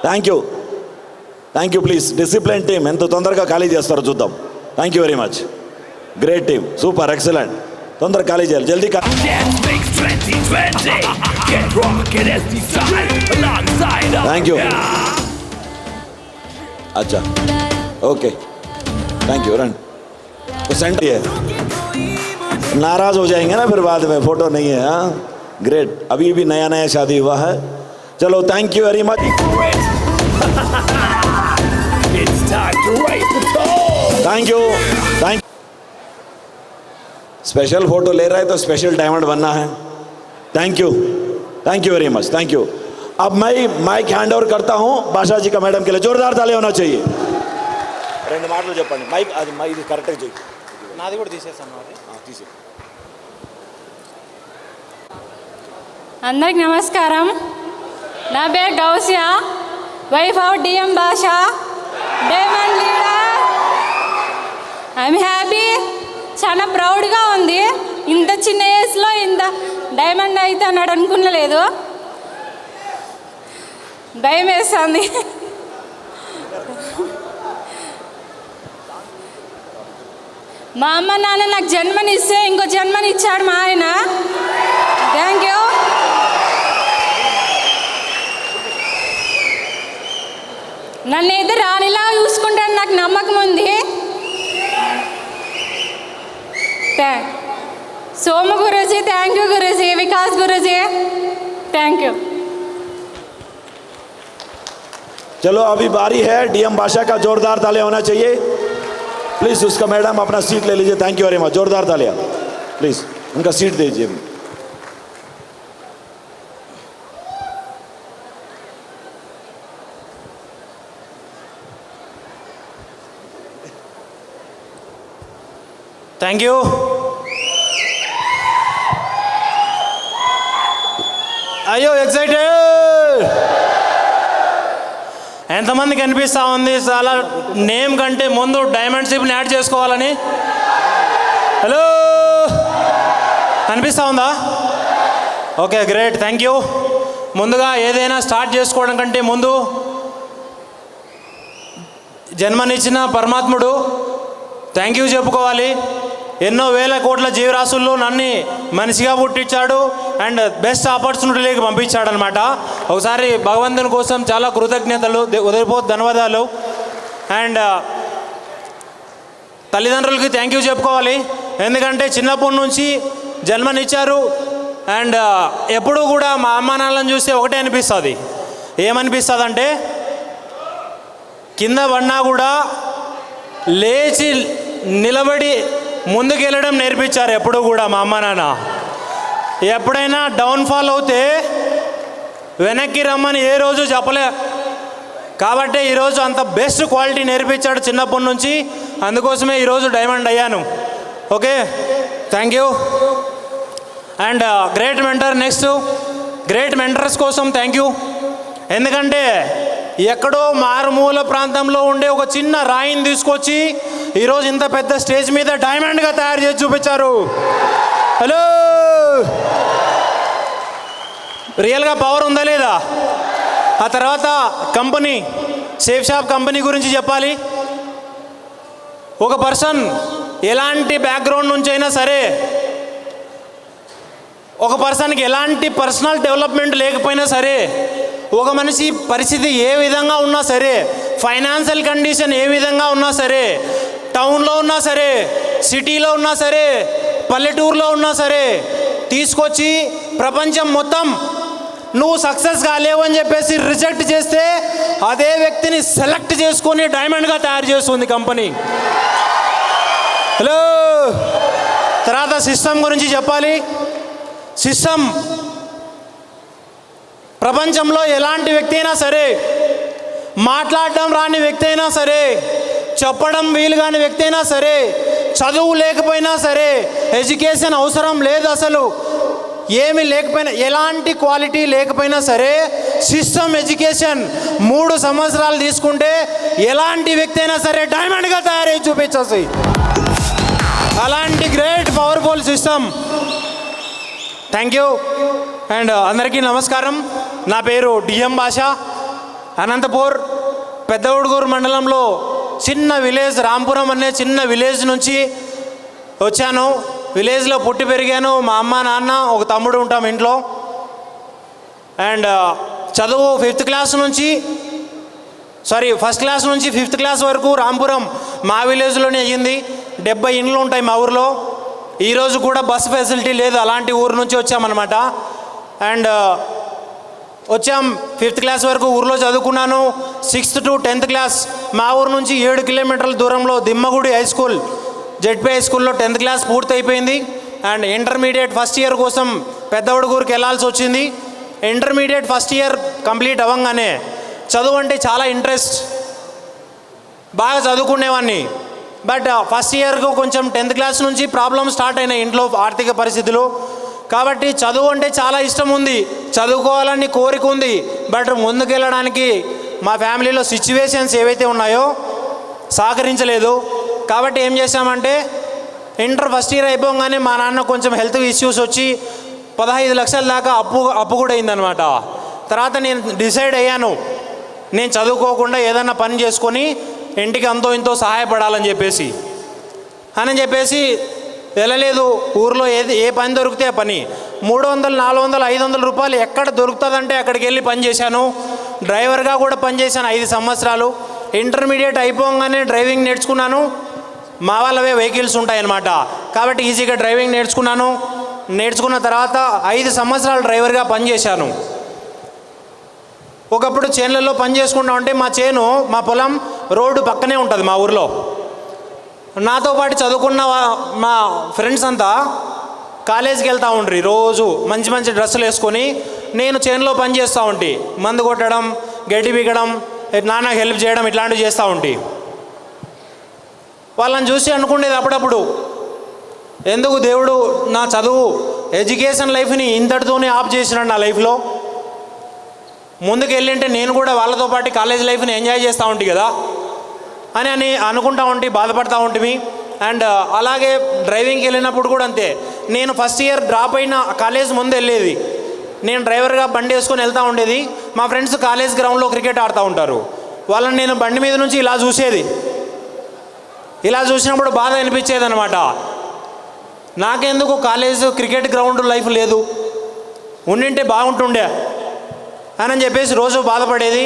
thank you. Please discipline team ఎంత తొందరగా ఖాళీ చేస్తారో చూద్దాం. Thank you very much. Great team, super, excellent. తొందరగా ఖాళీ చేయాలి, జల్దీ. Thank you. अच्छा ओके थैंक यू. रन तो सेंटर है, नाराज हो जाएंगे ना फिर बाद में, फोटो नहीं है. हाँ ग्रेट, अभी भी नया शादी हुआ है. चलो thank you very much. Thank you. Special photo ले रहे हैं तो स्पेशल डायमंड बनना है. Thank you very much. Thank you. अब मैं माइक हैंड ओवर करता हूं बादशाह जी का मैडम के लिए. जोरदार ताली होना चाहिए. రెండు మాటలు చెప్పండి. మైక్ అది ఇది కరెక్ట్గా చేయి. నాది కూడా తీసేసాను. తీసే. అందరికి నమస్కారం. నా పేరు Gousia, wife of DM Basha, diamond leader. I'm happy, చాలా ప్రౌడ్గా ఉంది. ఇంత చిన్న ఏజ్లో ఇంత డైమండ్ అయితే అన్నాడు అనుకునలేదు. భయం వేస్తుంది. మా అమ్మ నాన్న నాకు జన్మనిస్తే ఇంకో జన్మనిచ్చాడు మా ఆయన. Thank you. నన్ను అయితే రానిలా చూసుకుంటాను, నాకు నమ్మకం ఉంది. Somu Guruji thank you, Guruji Vikas Guruji thank you. चलो अभी बारी है डीएम बादशाह का, जोरदार तालियां होना चाहिए. प्लीज उसका मैडम अपना सीट ले लीजिए. Thank you very much. जोरदार तालियां प्लीज, उनका सीट दीजिए. Thank you. అయ్యో ఎక్సైటెడ్. ఎంతమందికి అనిపిస్తూ ఉంది చాలా నేమ్ కంటే ముందు డైమండ్ షిప్ని యాడ్ చేసుకోవాలని? హలో, అనిపిస్తూ ఉందా? Okay great, thank you. ముందుగా ఏదైనా స్టార్ట్ చేసుకోవడం కంటే ముందు జన్మనిచ్చిన పరమాత్ముడు థ్యాంక్ యూ చెప్పుకోవాలి. ఎన్నో వేల కోట్ల జీవరాశుల్లో నన్ను మనిషిగా పుట్టించాడు అండ్ బెస్ట్ ఆపర్చునిటీలోకి పంపించాడు అనమాట. ఒకసారి భగవంతుని కోసం చాలా కృతజ్ఞతలు, ఉదయపోతు ధన్యవాదాలు. అండ్ తల్లిదండ్రులకి థ్యాంక్ యూ చెప్పుకోవాలి. ఎందుకంటే చిన్నప్పటి నుంచి జన్మనిచ్చారు. అండ్ ఎప్పుడూ కూడా మా అమ్మ నాన్నలను చూస్తే ఒకటే అనిపిస్తుంది. ఏమనిపిస్తుంది అంటే కింద పడినా కూడా లేచి నిలబడి ముందుకెళ్ళడం నేర్పించారు ఎప్పుడు కూడా మా అమ్మ నాన్న. ఎప్పుడైనా డౌన్ఫాల్ అవుతే వెనక్కి రమ్మని ఏ రోజు చెప్పలే. కాబట్టి ఈరోజు అంత బెస్ట్ క్వాలిటీ నేర్పించాడు చిన్నప్పటి నుంచి. అందుకోసమే ఈరోజు డైమండ్ అయ్యాను. Okay thank you. And great mentor. Next great mentors కోసం థ్యాంక్ యూ. ఎందుకంటే ఎక్కడో మారుమూల ప్రాంతంలో ఉండే ఒక చిన్న రాయిని తీసుకొచ్చి ఈరోజు ఇంత పెద్ద స్టేజ్ మీద డైమండ్గా తయారు చేసి చూపించారు. హలో, రియల్గా పవర్ ఉందా లేదా? ఆ తర్వాత కంపెనీ సేఫ్ షాప్ కంపెనీ గురించి చెప్పాలి. ఒక పర్సన్ ఎలాంటి బ్యాక్గ్రౌండ్ నుంచి అయినా సరే, ఒక పర్సన్కి ఎలాంటి పర్సనల్ డెవలప్మెంట్ లేకపోయినా సరే, ఒక మనిషి పరిస్థితి ఏ విధంగా ఉన్నా సరే, ఫైనాన్షియల్ కండిషన్ ఏ విధంగా ఉన్నా సరే, టౌన్లో ఉన్నా సరే, సిటీలో ఉన్నా సరే, పల్లెటూరులో ఉన్నా సరే, తీసుకొచ్చి ప్రపంచం మొత్తం నువ్వు సక్సెస్ కాలేవు అని చెప్పేసి రిజెక్ట్ చేస్తే అదే వ్యక్తిని సెలెక్ట్ చేసుకొని డైమండ్గా తయారు చేస్తుంది కంపెనీ. హలో, తర్వాత సిస్టమ్ గురించి చెప్పాలి. సిస్టమ్ ప్రపంచంలో ఎలాంటి వ్యక్తి అయినా సరే, మాట్లాడడం రాని వ్యక్తి అయినా సరే, చెప్పడం వీలు కాని వ్యక్తి అయినా సరే, చదువు లేకపోయినా సరే, ఎడ్యుకేషన్ అవసరం లేదు, అసలు ఏమి లేకపోయినా, ఎలాంటి క్వాలిటీ లేకపోయినా సరే, సిస్టమ్ ఎడ్యుకేషన్ 3 సంవత్సరాలు తీసుకుంటే ఎలాంటి వ్యక్తి అయినా సరే డైమండ్గా తయారై చూపించేసి, అలాంటి great powerful system. Thank you. And అందరికీ నమస్కారం. నా పేరు డిఎం భాష. అనంతపూర్ పెద్దవుడుగూరు మండలంలో చిన్న విలేజ్, రాంపురం అనే చిన్న విలేజ్ నుంచి వచ్చాను. విలేజ్లో పుట్టి పెరిగాను. మా అమ్మ నాన్న ఒక తమ్ముడు ఉంటాం ఇంట్లో. అండ్ చదువు ఫస్ట్ క్లాస్ నుంచి 5th క్లాస్ వరకు రాంపురం మా విలేజ్లోనే అయ్యింది. 70 ఇండ్లు ఉంటాయి మా ఊరిలో. ఈరోజు కూడా బస్ ఫెసిలిటీ లేదు, అలాంటి ఊరు నుంచి వచ్చామన్నమాట. అండ్ వచ్చాం 5th క్లాస్ వరకు ఊరిలో చదువుకున్నాను. 6th to 10th క్లాస్ మా ఊరు నుంచి 7 కిలోమీటర్ల దూరంలో దిమ్మగుడి హై స్కూల్, జెడ్పీ హై స్కూల్లో 10th క్లాస్ పూర్తి అయిపోయింది. అండ్ ఇంటర్మీడియట్ ఫస్ట్ ఇయర్ కోసం పెద్దవుడుగూరుకి వెళ్ళాల్సి వచ్చింది. ఇంటర్మీడియట్ ఫస్ట్ ఇయర్ కంప్లీట్ అవ్వగానే చదువు అంటే చాలా ఇంట్రెస్ట్, బాగా చదువుకునేవాడిని. బట్ ఫస్ట్ ఇయర్కు కొంచెం 10th క్లాస్ నుంచి ప్రాబ్లమ్ స్టార్ట్ అయినాయి ఇంట్లో, ఆర్థిక పరిస్థితులు. కాబట్టి చదువు అంటే చాలా ఇష్టం ఉంది, చదువుకోవాలని కోరిక ఉంది. బట్ ముందుకెళ్ళడానికి మా ఫ్యామిలీలో సిచ్యువేషన్స్ ఏవైతే ఉన్నాయో సహకరించలేదు. కాబట్టి ఏం చేశామంటే, ఇంటర్ ఫస్ట్ ఇయర్ అయిపోగానే మా నాన్న కొంచెం హెల్త్ ఇష్యూస్ వచ్చి 15 లక్షల దాకా అప్పు కూడా అయిందనమాట. తర్వాత నేను డిసైడ్ అయ్యాను, నేను చదువుకోకుండా ఏదన్నా పని చేసుకొని ఇంటికి అంతో ఇంతో సహాయపడాలని చెప్పేసి వెళ్ళలేదు. ఊర్లో ఏ పని దొరికితే ఆ పని, 300, 400, 500 రూపాయలు ఎక్కడ దొరుకుతుందంటే అక్కడికి వెళ్ళి పని చేశాను. డ్రైవర్గా కూడా పనిచేశాను 5 సంవత్సరాలు. ఇంటర్మీడియట్ అయిపోగానే డ్రైవింగ్ నేర్చుకున్నాను. మా వాళ్ళవే వెహికల్స్ ఉంటాయన్నమాట, కాబట్టి ఈజీగా డ్రైవింగ్ నేర్చుకున్న తర్వాత 5 సంవత్సరాలు డ్రైవర్గా పనిచేశాను. ఒకప్పుడు చేనులలో పని చేసుకుంటా ఉంటే మా పొలం రోడ్డు పక్కనే ఉంటుంది మా ఊరిలో. నాతో పాటు చదువుకున్న మా ఫ్రెండ్స్ అంతా కాలేజీకి వెళ్తూ ఉండ్రి, రోజు మంచి మంచి డ్రెస్సులు వేసుకొని. నేను చేనులో పని చేస్తూ ఉంటే మందు కొట్టడం, గడ్డి పీకడం, నాన్నకు హెల్ప్ చేయడం, ఇట్లాంటివి చేస్తూ ఉంటే వాళ్ళని చూసి అనుకునేది అప్పుడప్పుడు, ఎందుకు దేవుడు నా చదువు ఎడ్యుకేషన్ లైఫ్ని ఇంతటితోనే ఆఫ్ చేసినాడు నా లైఫ్లో. ముందుకు వెళ్ళింటే నేను కూడా వాళ్ళతో పాటు కాలేజ్ లైఫ్ని ఎంజాయ్ చేస్తూ ఉంటే కదా అని అనుకుంటా ఉంటే బాధపడతా ఉంటుంది. అండ్ అలాగే డ్రైవింగ్కి వెళ్ళినప్పుడు కూడా అంతే. నేను ఫస్ట్ ఇయర్ డ్రాప్ అయిన కాలేజ్ ముందు వెళ్ళేది, నేను డ్రైవర్గా బండి వేసుకొని వెళ్తూ ఉండేది. మా ఫ్రెండ్స్ కాలేజ్ గ్రౌండ్లో క్రికెట్ ఆడుతూ ఉంటారు, వాళ్ళని నేను బండి మీద నుంచి ఇలా చూసేది. ఇలా చూసినప్పుడు బాధ అనిపించేది అనమాట, నాకెందుకు కాలేజ్ క్రికెట్ గ్రౌండ్ లైఫ్ లేదు, ఉండింటే బాగుంటుండే అని చెప్పేసి రోజు బాధపడేది.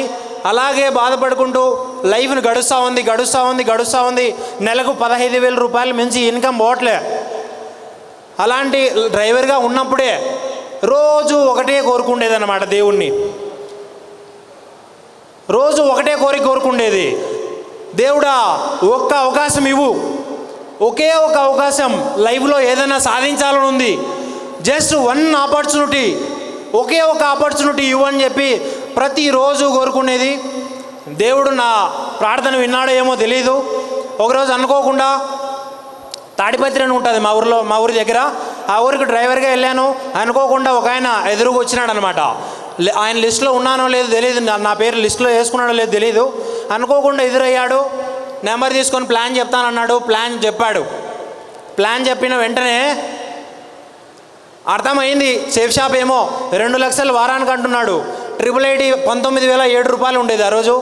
అలాగే బాధపడుకుంటూ లైఫ్ని గడుస్తూ ఉంది. నెలకు 15,000 రూపాయలు మించి ఇన్కమ్ పోవట్లే. అలాంటి డ్రైవర్గా ఉన్నప్పుడే రోజు ఒకటే కోరుకుండేదన్నమాట దేవుణ్ణి. రోజు ఒకటే కోరుకుండేది, దేవుడా ఒక్క అవకాశం ఇవ్వు, ఒకే ఒక అవకాశం లైఫ్లో ఏదైనా సాధించాలని ఉంది, జస్ట్ 1 ఆపర్చునిటీ, ఒకే ఒక ఆపర్చునిటీ ఇవ్వని చెప్పి ప్రతిరోజు కోరుకునేది. దేవుడు నా ప్రార్థన విన్నాడో ఏమో తెలీదు. ఒకరోజు అనుకోకుండా తాడిపత్రి అని ఉంటుంది మా ఊరి దగ్గర, ఆ ఊరికి డ్రైవర్గా వెళ్ళాను. అనుకోకుండా ఒక ఆయన ఎదురుగా వచ్చినాడు అనమాట. ఆయన లిస్టులో ఉన్నానో లేదో తెలియదు, నా పేరు లిస్టులో వేసుకున్నాడో లేదో తెలీదు. అనుకోకుండా ఎదురయ్యాడు, నెంబర్ తీసుకొని ప్లాన్ చెప్తానన్నాడు. ప్లాన్ చెప్పాడు. ప్లాన్ చెప్పిన వెంటనే అర్థమైంది, సేఫ్ షాప్ ఏమో 2 లక్షలు వారానికి అంటున్నాడు. IIIT 19,007 రూపాయలు ఉండేది ఆ రోజు,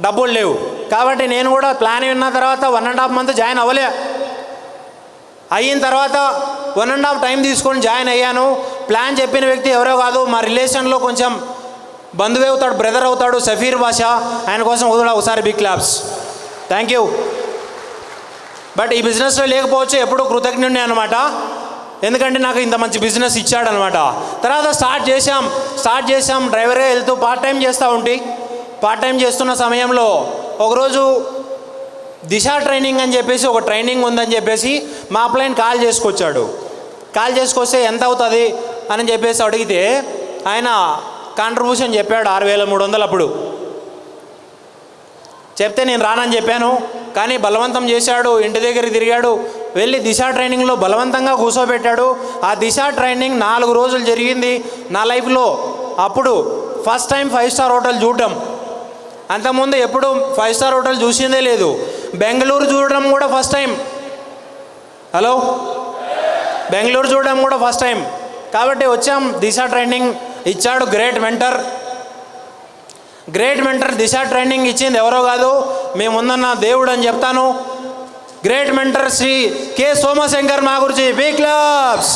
డబ్బులు లేవు. కాబట్టి నేను కూడా ప్లాన్ విన్న తర్వాత 1.5 మంత్ జాయిన్ అవ్వలే. అయిన తర్వాత 1.5 టైం తీసుకొని జాయిన్ అయ్యాను. ప్లాన్ చెప్పిన వ్యక్తి ఎవరో కాదు, మా రిలేషన్లో కొంచెం బంధువు అవుతాడు, బ్రదర్ అవుతాడు, సఫీర్ భాష. ఆయన కోసం ఒకసారి big claps. Thank you. But ఈ బిజినెస్లో లేకపోవచ్చు, ఎప్పుడూ కృతజ్ఞుడిని అనమాట. ఎందుకంటే నాకు ఇంత మంచి బిజినెస్ ఇచ్చాడనమాట. తర్వాత స్టార్ట్ చేసాం డ్రైవర్గా వెళ్తూ పార్ట్ టైం చేస్తున్న సమయంలో ఒకరోజు దిశ ట్రైనింగ్ అని చెప్పేసి ఒక ట్రైనింగ్ ఉందని చెప్పేసి మా అప్లైన్ కాల్ చేసుకొస్తే ఎంత అవుతుంది అని చెప్పేసి అడిగితే ఆయన కాంట్రిబ్యూషన్ చెప్పాడు 6,300 అప్పుడు. చెప్తే నేను రానని చెప్పాను, కానీ బలవంతం చేశాడు, ఇంటి దగ్గరికి తిరిగాడు, వెళ్ళి దిశ ట్రైనింగ్లో బలవంతంగా కూర్చోబెట్టాడు. ఆ దిశ ట్రైనింగ్ 4 రోజులు జరిగింది నా లైఫ్లో. అప్పుడు ఫస్ట్ టైం 5 స్టార్ హోటల్ చూడటం. అంతకుముందు ఎప్పుడు 5 స్టార్ హోటల్ చూసిందే లేదు. బెంగళూరు చూడడం కూడా ఫస్ట్ టైం. బెంగళూరు చూడడం కూడా ఫస్ట్ టైం. కాబట్టి వచ్చాం. దిశ ట్రైనింగ్ ఇచ్చాడు గ్రేట్ మెంటర్ దిశ ట్రైనింగ్ ఇచ్చింది ఎవరో కాదు, మేముందన్న దేవుడు అని చెప్తాను. Great mentor Shri K Somashankar మా గురించి big claps.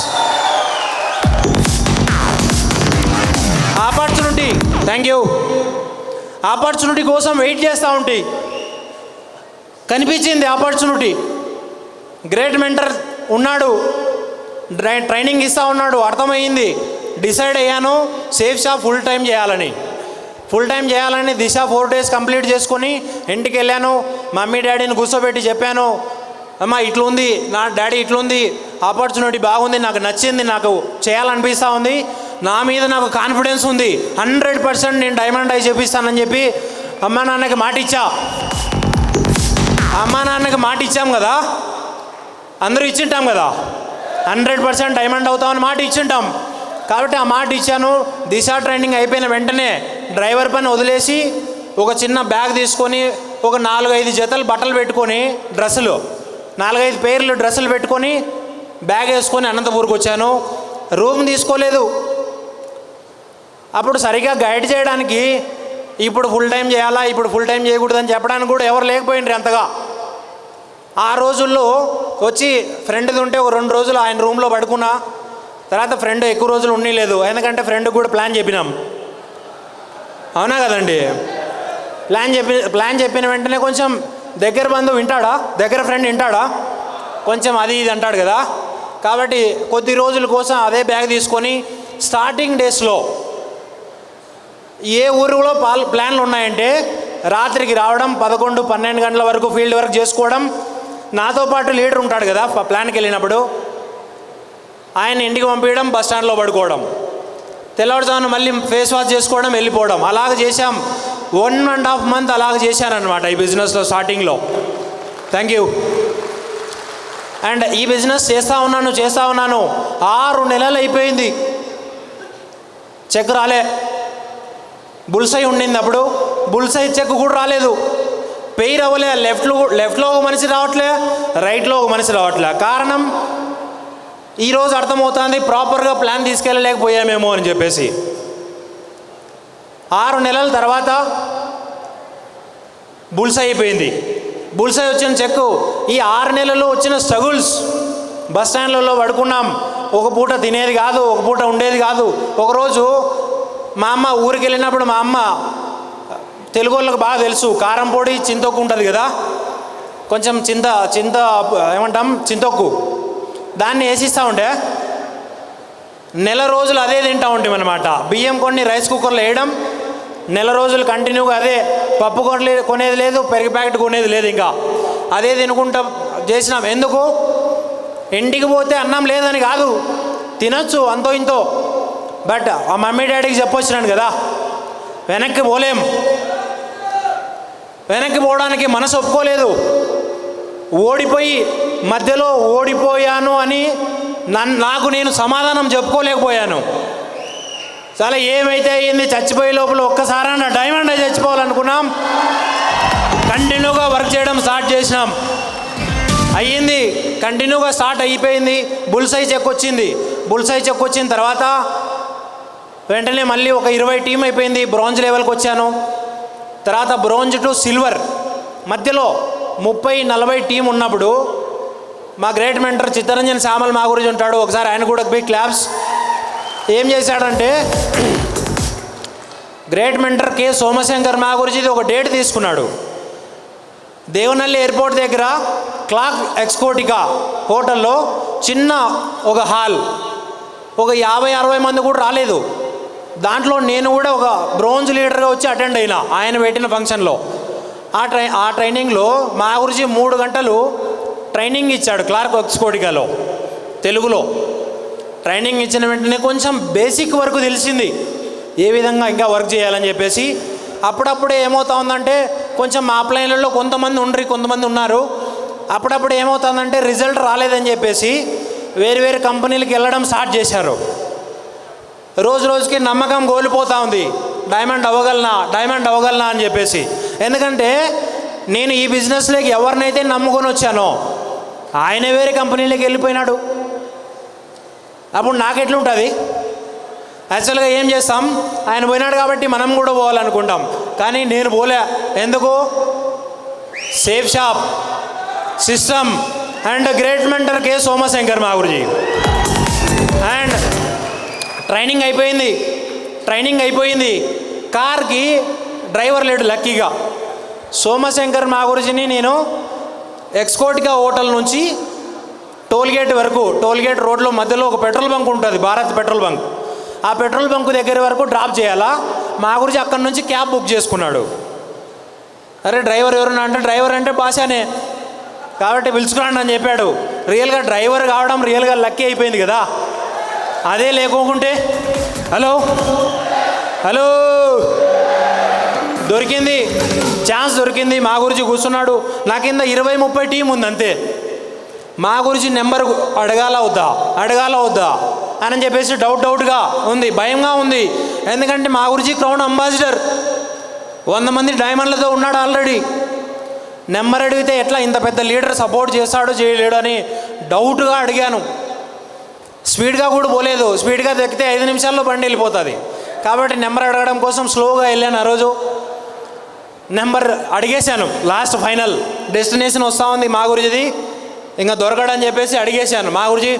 Opportunity, thank you. Opportunity కోసం వెయిట్ చేస్తూ ఉంటే కనిపించింది ఆపర్చునిటీ. గ్రేట్ మెంటర్ ఉన్నాడు, ట్రైనింగ్ ఇస్తూ ఉన్నాడు, అర్థమయ్యింది. డిసైడ్ అయ్యాను సేఫ్ షాప్ ఫుల్ టైం చేయాలని దిశ 4 days కంప్లీట్ చేసుకొని ఇంటికి వెళ్ళాను. మమ్మీ డాడీని కూర్చోబెట్టి చెప్పాను, అమ్మ ఇట్లుంది, నా డాడీ ఇట్లుంది, ఆపర్చునిటీ బాగుంది, నాకు నచ్చింది, నాకు చేయాలనిపిస్తూ ఉంది, నా మీద నాకు కాన్ఫిడెన్స్ ఉంది, 100% నేను డైమండ్ ఐ చేపిస్తానని చెప్పి అమ్మా నాన్నకి మాట ఇచ్చాం కదా, అందరూ ఇచ్చింటాం కదా, 100% డైమండ్ అవుతామని మాట ఇచ్చింటాం. కాబట్టి ఆ మాట ఇచ్చాను. దిశ ట్రైనింగ్ అయిపోయిన వెంటనే డ్రైవర్ పని వదిలేసి ఒక చిన్న బ్యాగ్ తీసుకొని ఒక 4-5 జతలు బట్టలు పెట్టుకొని 4-5 పేర్లు డ్రెస్సులు పెట్టుకొని బ్యాగ్ వేసుకొని అనంతపూర్కి వచ్చాను. రూమ్ తీసుకోలేదు. అప్పుడు సరిగా గైడ్ చేయడానికి ఇప్పుడు ఫుల్ టైం చేయాలా, ఇప్పుడు ఫుల్ టైం చేయకూడదని చెప్పడానికి కూడా ఎవరు లేకపోయిండ్రు అంతగా. ఆ రోజుల్లో వచ్చి ఫ్రెండ్ది ఉంటే ఒక 2 రోజులు ఆయన రూమ్లో పడుకున్నా. తర్వాత ఫ్రెండ్ ఎక్కువ రోజులు ఉండలేదు, ఎందుకంటే ఫ్రెండ్కి కూడా ప్లాన్ చెప్పినాం. అవునా కదండి? ప్లాన్ చెప్పిన వెంటనే కొంచెం దగ్గర బంధువు వింటాడా, దగ్గర ఫ్రెండ్ వింటాడా, కొంచెం అది ఇది అంటాడు కదా. కాబట్టి కొద్ది రోజుల కోసం అదే బ్యాగ్ తీసుకొని స్టార్టింగ్ డేస్లో ఏ ఊరిలో ప్లాన్లు ఉన్నాయంటే రాత్రికి రావడం, 11-12 గంటల వరకు ఫీల్డ్ వర్క్ చేసుకోవడం, నాతో పాటు లీడర్ ఉంటాడు కదా ప్లాన్కి వెళ్ళినప్పుడు, ఆయన ఇంటికి పంపించడం, బస్ స్టాండ్లో పడుకోవడం, తెల్లవారుజామున మళ్ళీ ఫేస్ వాష్ చేసుకోవడం, వెళ్ళిపోవడం. అలాగ చేశాం. 1.5 month అలాగ చేశానన్నమాట ఈ బిజినెస్లో స్టార్టింగ్లో. Thank you. అండ్ ఈ బిజినెస్ చేస్తూ ఉన్నాను 6 నెలలు అయిపోయింది. చెక్ రాలే. బుల్సై ఉండింది అప్పుడు, బుల్సై చెక్ కూడా రాలేదు. పెయిర్ అవ్వలే. లెఫ్ట్లో ఒక మనిషి రావట్లే, రైట్లో ఒక మనిషి రావట్లే. కారణం ఈరోజు అర్థమవుతుంది, ప్రాపర్గా ప్లాన్ తీసుకెళ్ళలేకపోయామేమో అని చెప్పేసి. 6 నెలల తర్వాత బుల్సై అయిపోయింది. బుల్సై వచ్చిన చెక్కు, ఈ 6 నెలల్లో వచ్చిన స్ట్రగుల్స్. బస్ స్టాండ్లలో పడుకున్నాం, ఒక పూట తినేది కాదు, ఒక పూట ఉండేది కాదు. ఒకరోజు మా అమ్మ ఊరికి వెళ్ళినప్పుడు, మా అమ్మ తెలుగు వాళ్ళకి బాగా తెలుసు, కారం పొడి చింతొక్కు ఉంటుంది కదా, కొంచెం చింతొక్కు, దాన్ని వేసిస్తూ ఉంటే నెల రోజులు అదే తింటూ ఉంటాం అన్నమాట. బియ్యం కొన్ని రైస్ కుక్కర్లో వేయడం, నెల రోజులు కంటిన్యూగా అదే. పప్పు కొనేది లేదు, పెరుగు ప్యాకెట్ కొనేది లేదు, ఇంకా అదే తినుకుంటా చేసినాం. ఎందుకు? ఇంటికి పోతే అన్నం లేదని కాదు, తినచ్చు అంతో ఇంతో. బట్ ఆ మమ్మీ డాడీకి చెప్పొచ్చినాను కదా, వెనక్కి పోవడానికి మనసు ఒప్పుకోలేదు. మధ్యలో ఓడిపోయాను అని నాకు నేను సమాధానం చెప్పుకోలేకపోయాను. చాలా ఏమైతే అయ్యింది, చచ్చిపోయే లోపల ఒక్కసారైనా డైమండ్ చచ్చిపోవాలనుకున్నాం. కంటిన్యూగా వర్క్ చేయడం స్టార్ట్ చేసినాం. అయ్యింది, కంటిన్యూగా స్టార్ట్ అయిపోయింది. బుల్సై చెక్ వచ్చిన తర్వాత వెంటనే మళ్ళీ ఒక 20 టీం అయిపోయింది. బ్రాంజ్ లెవెల్కి వచ్చాను. తర్వాత బ్రాంజ్ టు సిల్వర్ మధ్యలో 30-40 టీం ఉన్నప్పుడు మా గ్రేట్ మెంటర్ చిత్తరంజన్ శ్యామల్ మా గురించి ఉంటాడు. ఒకసారి ఆయన కూడా బిగ్ క్లాప్స్. ఏం చేశాడంటే గ్రేట్ మెంటర్ కె సోమశంకర్ మా గురించి ఒక డేట్ తీసుకున్నాడు. దేవనల్లి ఎయిర్పోర్ట్ దగ్గర క్లాక్ ఎక్స్కోటికా హోటల్లో చిన్న ఒక హాల్, ఒక 50-60 మంది కూడా రాలేదు. దాంట్లో నేను కూడా ఒక బ్రోంజ్ లీడర్గా వచ్చి అటెండ్ అయినా ఆయన పెట్టిన ఫంక్షన్లో. ఆ ట్రైనింగ్లో మా గురించి 3 గంటలు ట్రైనింగ్ ఇచ్చాడు క్లార్క్ ఎక్స్కోటికాలో తెలుగులో. ట్రైనింగ్ ఇచ్చిన వెంటనే కొంచెం బేసిక్ వరకు తెలిసింది, ఏ విధంగా ఇంకా వర్క్ చేయాలని చెప్పేసి. అప్పుడప్పుడే ఏమవుతా ఉందంటే కొంచెం ఆఫ్లైన్లలో కొంతమంది ఉన్నారు. అప్పుడప్పుడు ఏమవుతుందంటే రిజల్ట్ రాలేదని చెప్పేసి వేరు కంపెనీలకు వెళ్ళడం స్టార్ట్ చేశారు. రోజు రోజుకి నమ్మకం కోల్పోతూ ఉంది, డైమండ్ అవ్వగలనా అని చెప్పేసి. ఎందుకంటే నేను ఈ బిజినెస్లోకి ఎవరినైతే నమ్ముకొని వచ్చానో ఆయన వేరే కంపెనీలోకి వెళ్ళిపోయినాడు. అప్పుడు నాకెట్లుంటుంది? యాక్చువల్గా ఏం చేస్తాం, ఆయన పోయినాడు కాబట్టి మనం కూడా పోవాలనుకుంటాం, కానీ నేను పోలే. ఎందుకు? Safe shop system and great mentor K Somashankar మా గురుజీ. అండ్ ట్రైనింగ్ అయిపోయింది. కార్కి డ్రైవర్ లేడు లక్కీగా. సోమశంకర్ మా గురుజీని నేను ఎక్స్కోటికా హోటల్ నుంచి టోల్గేట్ వరకు, టోల్గేట్ రోడ్లో మధ్యలో ఒక పెట్రోల్ బంక్ ఉంటుంది, భారత్ పెట్రోల్ బంక్. ఆ పెట్రోల్ బంక్ దగ్గర వరకు డ్రాప్ చేయాలా. మా గురించి అక్కడి నుంచి క్యాబ్ బుక్ చేసుకున్నాడు. అరే డ్రైవర్ ఎవరున్నా అంటే డ్రైవర్ అంటే భాషనే కాబట్టి పిలుచుకురండి అని చెప్పాడు. రియల్గా డ్రైవర్ కావడం రియల్గా లక్కీ అయిపోయింది కదా. అదే లేకోకుంటే హలో ఛాన్స్ దొరికింది. మా గురించి కూర్చున్నాడు, నా కింద 20-30 టీం ఉంది అంతే. మా గురించి నెంబర్ అడగాల వద్దా అని చెప్పేసి డౌట్గా ఉంది, భయంగా ఉంది. ఎందుకంటే మా గురించి క్రౌన్ అంబాసిడర్ 100 మంది డైమండ్లతో ఉన్నాడు ఆల్రెడీ. నెంబర్ అడిగితే ఎట్లా ఇంత పెద్ద లీడర్ సపోర్ట్ చేస్తాడో చేయలేడు అని డౌట్గా అడిగాను. స్పీడ్గా కూడా పోలేదు, స్పీడ్గా దక్కితే 5 నిమిషాల్లో బండి వెళ్ళిపోతుంది. కాబట్టి నెంబర్ అడగడం కోసం స్లోగా వెళ్ళాను. ఆ రోజు నెంబర్ అడిగేశాను. లాస్ట్ ఫైనల్ డెస్టినేషన్ వస్తూ ఉంది మా గురిజిది, ఇంకా దొరకడని చెప్పేసి అడిగేశాను. మా గురించి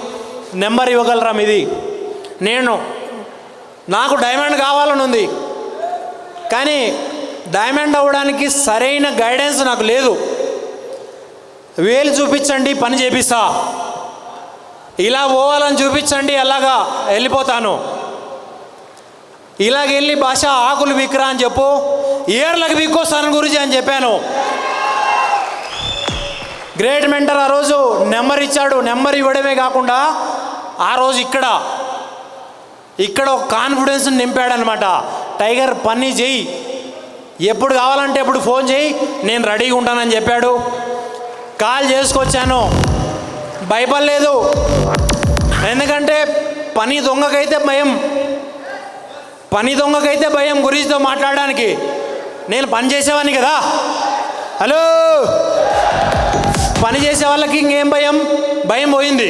నెంబర్ ఇవ్వగలరా మీది? నాకు డైమండ్ కావాలని ఉంది, కానీ డైమండ్ అవ్వడానికి సరైన గైడెన్స్ నాకు లేదు. వేలు చూపించండి పని చేపిస్తా, ఇలా పోవాలని చూపించండి అలాగా వెళ్ళిపోతాను, ఇలాగెళ్ళి భాష ఆకులు విక్రా అని చెప్పు, ఏర్లకు విక్కొస్తాను గురించి అని చెప్పాను. గ్రేట్ మెంటర్ ఆ రోజు నెంబర్ ఇచ్చాడు. నెంబర్ ఇవ్వడమే కాకుండా ఆ రోజు ఇక్కడ ఒక కాన్ఫిడెన్స్ నింపాడనమాట. టైగర్ పని చెయ్యి, ఎప్పుడు కావాలంటే ఎప్పుడు ఫోన్ చేయి, నేను రెడీగా ఉంటానని చెప్పాడు. కాల్ చేసుకొచ్చాను, భయపడలేదు. ఎందుకంటే పని దొంగకైతే భయం గురితో మాట్లాడడానికి. నేను పని చేసేవాడిని కదా. హలో, పని చేసే వాళ్ళకి ఇంకేం భయం పోయింది.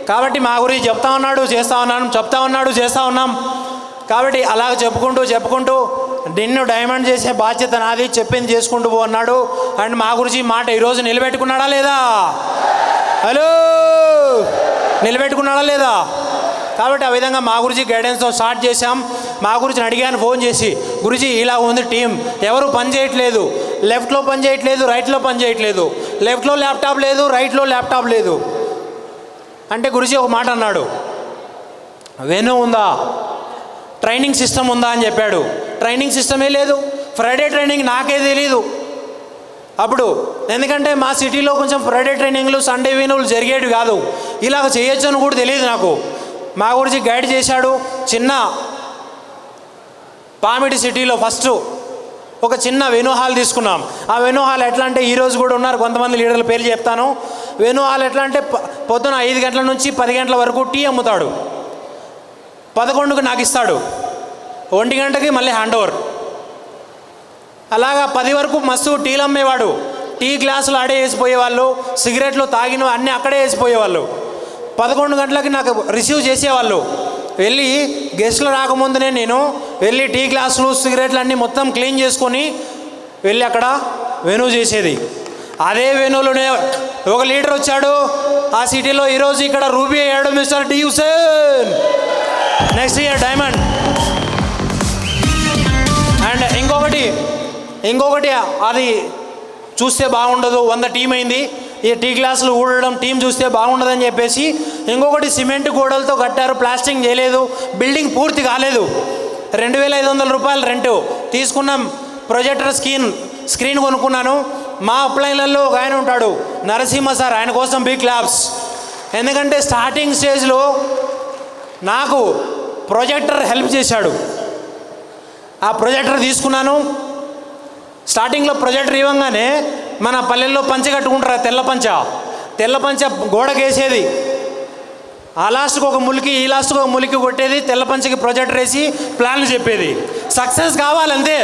కాబట్టి మా గురించి చెప్తా ఉన్నాడు, చేస్తూ ఉన్నాను, చెప్తా ఉన్నాడు, చేస్తూ ఉన్నాం. కాబట్టి అలాగ చెప్పుకుంటూ నిన్ను డైమండ్ చేసే బాధ్యత నాది, చెప్పింది చేసుకుంటూ పో అన్నాడు. అండ్ మా గురించి మాట ఈరోజు నిలబెట్టుకున్నాడా లేదా? హలో, నిలబెట్టుకున్నాడా లేదా? కాబట్టి ఆ విధంగా మా గురించి గైడెన్స్తో స్టార్ట్ చేశాం. మా గురించి అడిగాను ఫోన్ చేసి, గురించి ఇలా ఉంది టీం, ఎవరు పని చేయట్లేదు, లెఫ్ట్లో పని చేయట్లేదు, రైట్లో పని చేయట్లేదు, లెఫ్ట్లో ల్యాప్టాప్ లేదు, రైట్లో ల్యాప్టాప్ లేదు అంటే గురించి ఒక మాట అన్నాడు, వెను ఉందా, ట్రైనింగ్ సిస్టమ్ ఉందా అని చెప్పాడు. ట్రైనింగ్ సిస్టమే లేదు. ఫ్రైడే ట్రైనింగ్ నాకే తెలీదు అప్పుడు, ఎందుకంటే మా సిటీలో కొంచెం ఫ్రైడే ట్రైనింగ్లు సండే వెనులు జరిగేవి కాదు. ఇలాగ చేయొచ్చు అని కూడా తెలియదు నాకు. మా గురించి గైడ్ చేశాడు. చిన్న పామిడి సిటీలో ఫస్ట్ ఒక చిన్న వెను హాల్ తీసుకున్నాం. ఆ వెను హాల్ ఎట్లా అంటే, ఈరోజు కూడా ఉన్నారు కొంతమంది లీడర్ల పేర్లు చెప్తాను. వెను హాల్ ఎట్లా అంటే, పొద్దున 5 గంటల నుంచి 10 గంటల వరకు టీ అమ్ముతాడు. 11కు నాకు ఇస్తాడు, 1 గంటకి మళ్ళీ హ్యాండ్ ఓవర్. అలాగా 10 వరకు మస్తు టీలు అమ్మేవాడు. టీ గ్లాసులు ఆడే వేసిపోయేవాళ్ళు, సిగరెట్లు తాగిన అన్నీ అక్కడే వేసిపోయేవాళ్ళు. 11 గంటలకి నాకు రిసీవ్ చేసేవాళ్ళు. వెళ్ళి గెస్ట్లు రాకముందునే నేను వెళ్ళి టీ గ్లాసులు సిగరెట్లు అన్నీ మొత్తం క్లీన్ చేసుకొని వెళ్ళి అక్కడ వెను చేసేది. అదే వెనులోనే ఒక లీడర్ వచ్చాడు ఆ సిటీలో. ఈరోజు ఇక్కడ రూబీ అయ్యాడు, mister D Hussain. Next year diamond. And ఇంకొకటి అది చూస్తే బాగుండదు, 100 టీం అయింది. ఈ టీ గ్లాసులు ఊడడం టీం చూస్తే బాగుండదని చెప్పేసి ఇంకొకటి సిమెంట్ గోడలతో కట్టారు, ప్లాస్టింగ్ చేయలేదు, బిల్డింగ్ పూర్తి కాలేదు. 2,500 రూపాయలు రెంటు తీసుకున్నాం. ప్రొజెక్టర్ స్క్రీన్ కొనుక్కున్నాను. మా అప్లైన్లలో ఒక ఆయన ఉంటాడు, నరసింహ సార్, ఆయన కోసం బిగ్ క్లాప్స్. ఎందుకంటే స్టార్టింగ్ స్టేజ్లో నాకు ప్రొజెక్టర్ హెల్ప్ చేశాడు. ఆ ప్రొజెక్టర్ తీసుకున్నాను. స్టార్టింగ్లో ప్రొజెక్టర్ ఇవ్వగానే మన పల్లెల్లో పంచె కట్టుకుంటారు, తెల్ల పంచ గోడకేసేది. ఆ లాస్ట్కి ఒక ములికి, ఈ లాస్ట్కి ఒక ములికి కొట్టేది, తెల్ల పంచకి ప్రొజెక్టర్ వేసి ప్లాన్లు చెప్పేది. సక్సెస్ కావాలంతే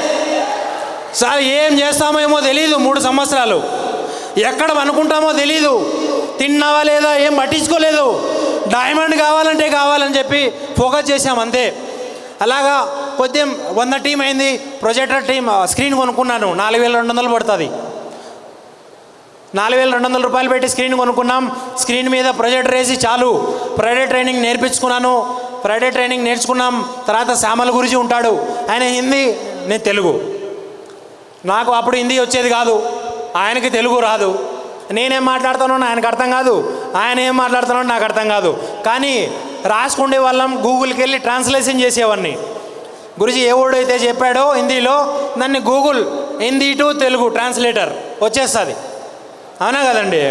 సార్. ఏం చేస్తామేమో తెలీదు, 3 సంవత్సరాలు ఎక్కడ అనుకుంటామో తెలీదు, తిన్నావా లేదా ఏం పట్టించుకోలేదు. డైమండ్ కావాలంటే కావాలని చెప్పి ఫోకస్ చేసాం అంతే. అలాగా కొద్దిగా 100 టీం అయింది. ప్రొజెక్టర్ టీం స్క్రీన్ కొనుక్కున్నాను, 4,200 పడుతుంది. 4,200 రూపాయలు పెట్టి స్క్రీన్ కొనుక్కున్నాం. స్క్రీన్ మీద ప్రొజెక్టర్ వేసి చాలు ఫ్రైడే ట్రైనింగ్ నేర్పించుకున్నాను. ఫ్రైడే ట్రైనింగ్ నేర్చుకున్నాం. తర్వాత శ్యామల గురించి ఉంటాడు, ఆయన హిందీ, నేను తెలుగు. నాకు అప్పుడు హిందీ వచ్చేది కాదు, ఆయనకి తెలుగు రాదు. నేనేం మాట్లాడుతున్నానో ఆయనకు అర్థం కాదు, ఆయన ఏం మాట్లాడుతున్నాడో నాకు అర్థం కాదు. కానీ రాసుకుండే వాళ్ళం, గూగుల్కి వెళ్ళి ట్రాన్స్లేషన్ చేసేవాడిని. గురించి ఏ వర్డ్ అయితే చెప్పాడో హిందీలో దాన్ని Google Hindi to Telugu translator వచ్చేస్తుంది, అవునా కదండి.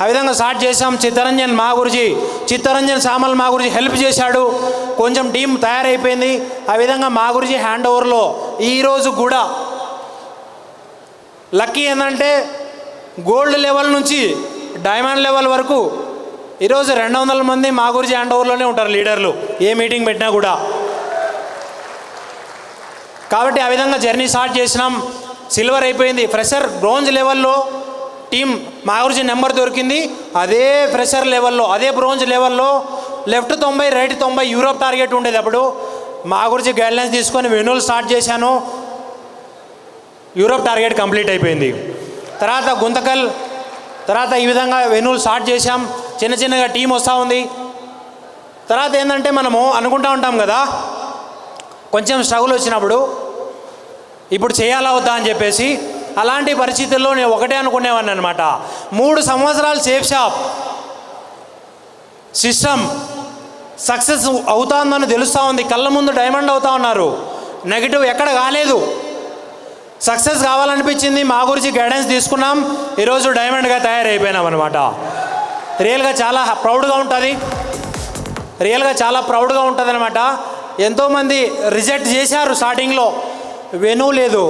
ఆ విధంగా స్టార్ట్ చేసాం. చిత్తరంజన్ సామల్ మా గురించి హెల్ప్ చేశాడు. కొంచెం టీం తయారైపోయింది. ఆ విధంగా మా గురించి హ్యాండ్ ఓవర్లో ఈరోజు కూడా లక్కీ ఏంటంటే గోల్డ్ లెవెల్ నుంచి డైమండ్ లెవెల్ వరకు ఈరోజు 200 మంది మా గురించి హ్యాండ్ ఓవర్లోనే ఉంటారు లీడర్లు, ఏ మీటింగ్ పెట్టినా కూడా. కాబట్టి ఆ విధంగా జర్నీ స్టార్ట్ చేసినాం. సిల్వర్ అయిపోయింది. ఫ్రెషర్ బ్రోంజ్ లెవెల్లో టీం మా గురించి నెంబర్ దొరికింది. అదే ఫ్రెషర్ లెవెల్లో, అదే బ్రోంజ్ లెవెల్లో లెఫ్ట్ 90 రైట్ 90 యూరోప్ టార్గెట్ ఉండేది. అప్పుడు మా గురించి గైడ్లైన్స్ తీసుకొని వెన్యూలు స్టార్ట్ చేశాను. యూరోప్ టార్గెట్ కంప్లీట్ అయిపోయింది. తర్వాత గుంతకల్, తర్వాత ఈ విధంగా వెన్యూలు స్టార్ట్ చేశాం. చిన్నగా టీం వస్తూ ఉంది. తర్వాత ఏంటంటే మనము అనుకుంటూ ఉంటాం కదా, కొంచెం స్ట్రగుల్ వచ్చినప్పుడు ఇప్పుడు చేయాలా వద్దా అని చెప్పేసి. అలాంటి పరిస్థితుల్లో నేను ఒకటే అనుకునేవాడిని అనమాట, 3 సంవత్సరాలు సేఫ్ షాప్ సిస్టమ్ సక్సెస్ అవుతుందని తెలుస్తూ ఉంది. కళ్ళ ముందు డైమండ్ అవుతా ఉన్నారు, నెగిటివ్ ఎక్కడ కాలేదు. సక్సెస్ కావాలనిపించింది, మా గురించి గైడెన్స్ తీసుకున్నాం. ఈరోజు డైమండ్గా తయారైపోయినాం అనమాట. రియల్గా చాలా ప్రౌడ్గా ఉంటుంది అనమాట. ఎంతోమంది రిజెక్ట్ చేశారు స్టార్టింగ్లో. వెన్యూ లేదు,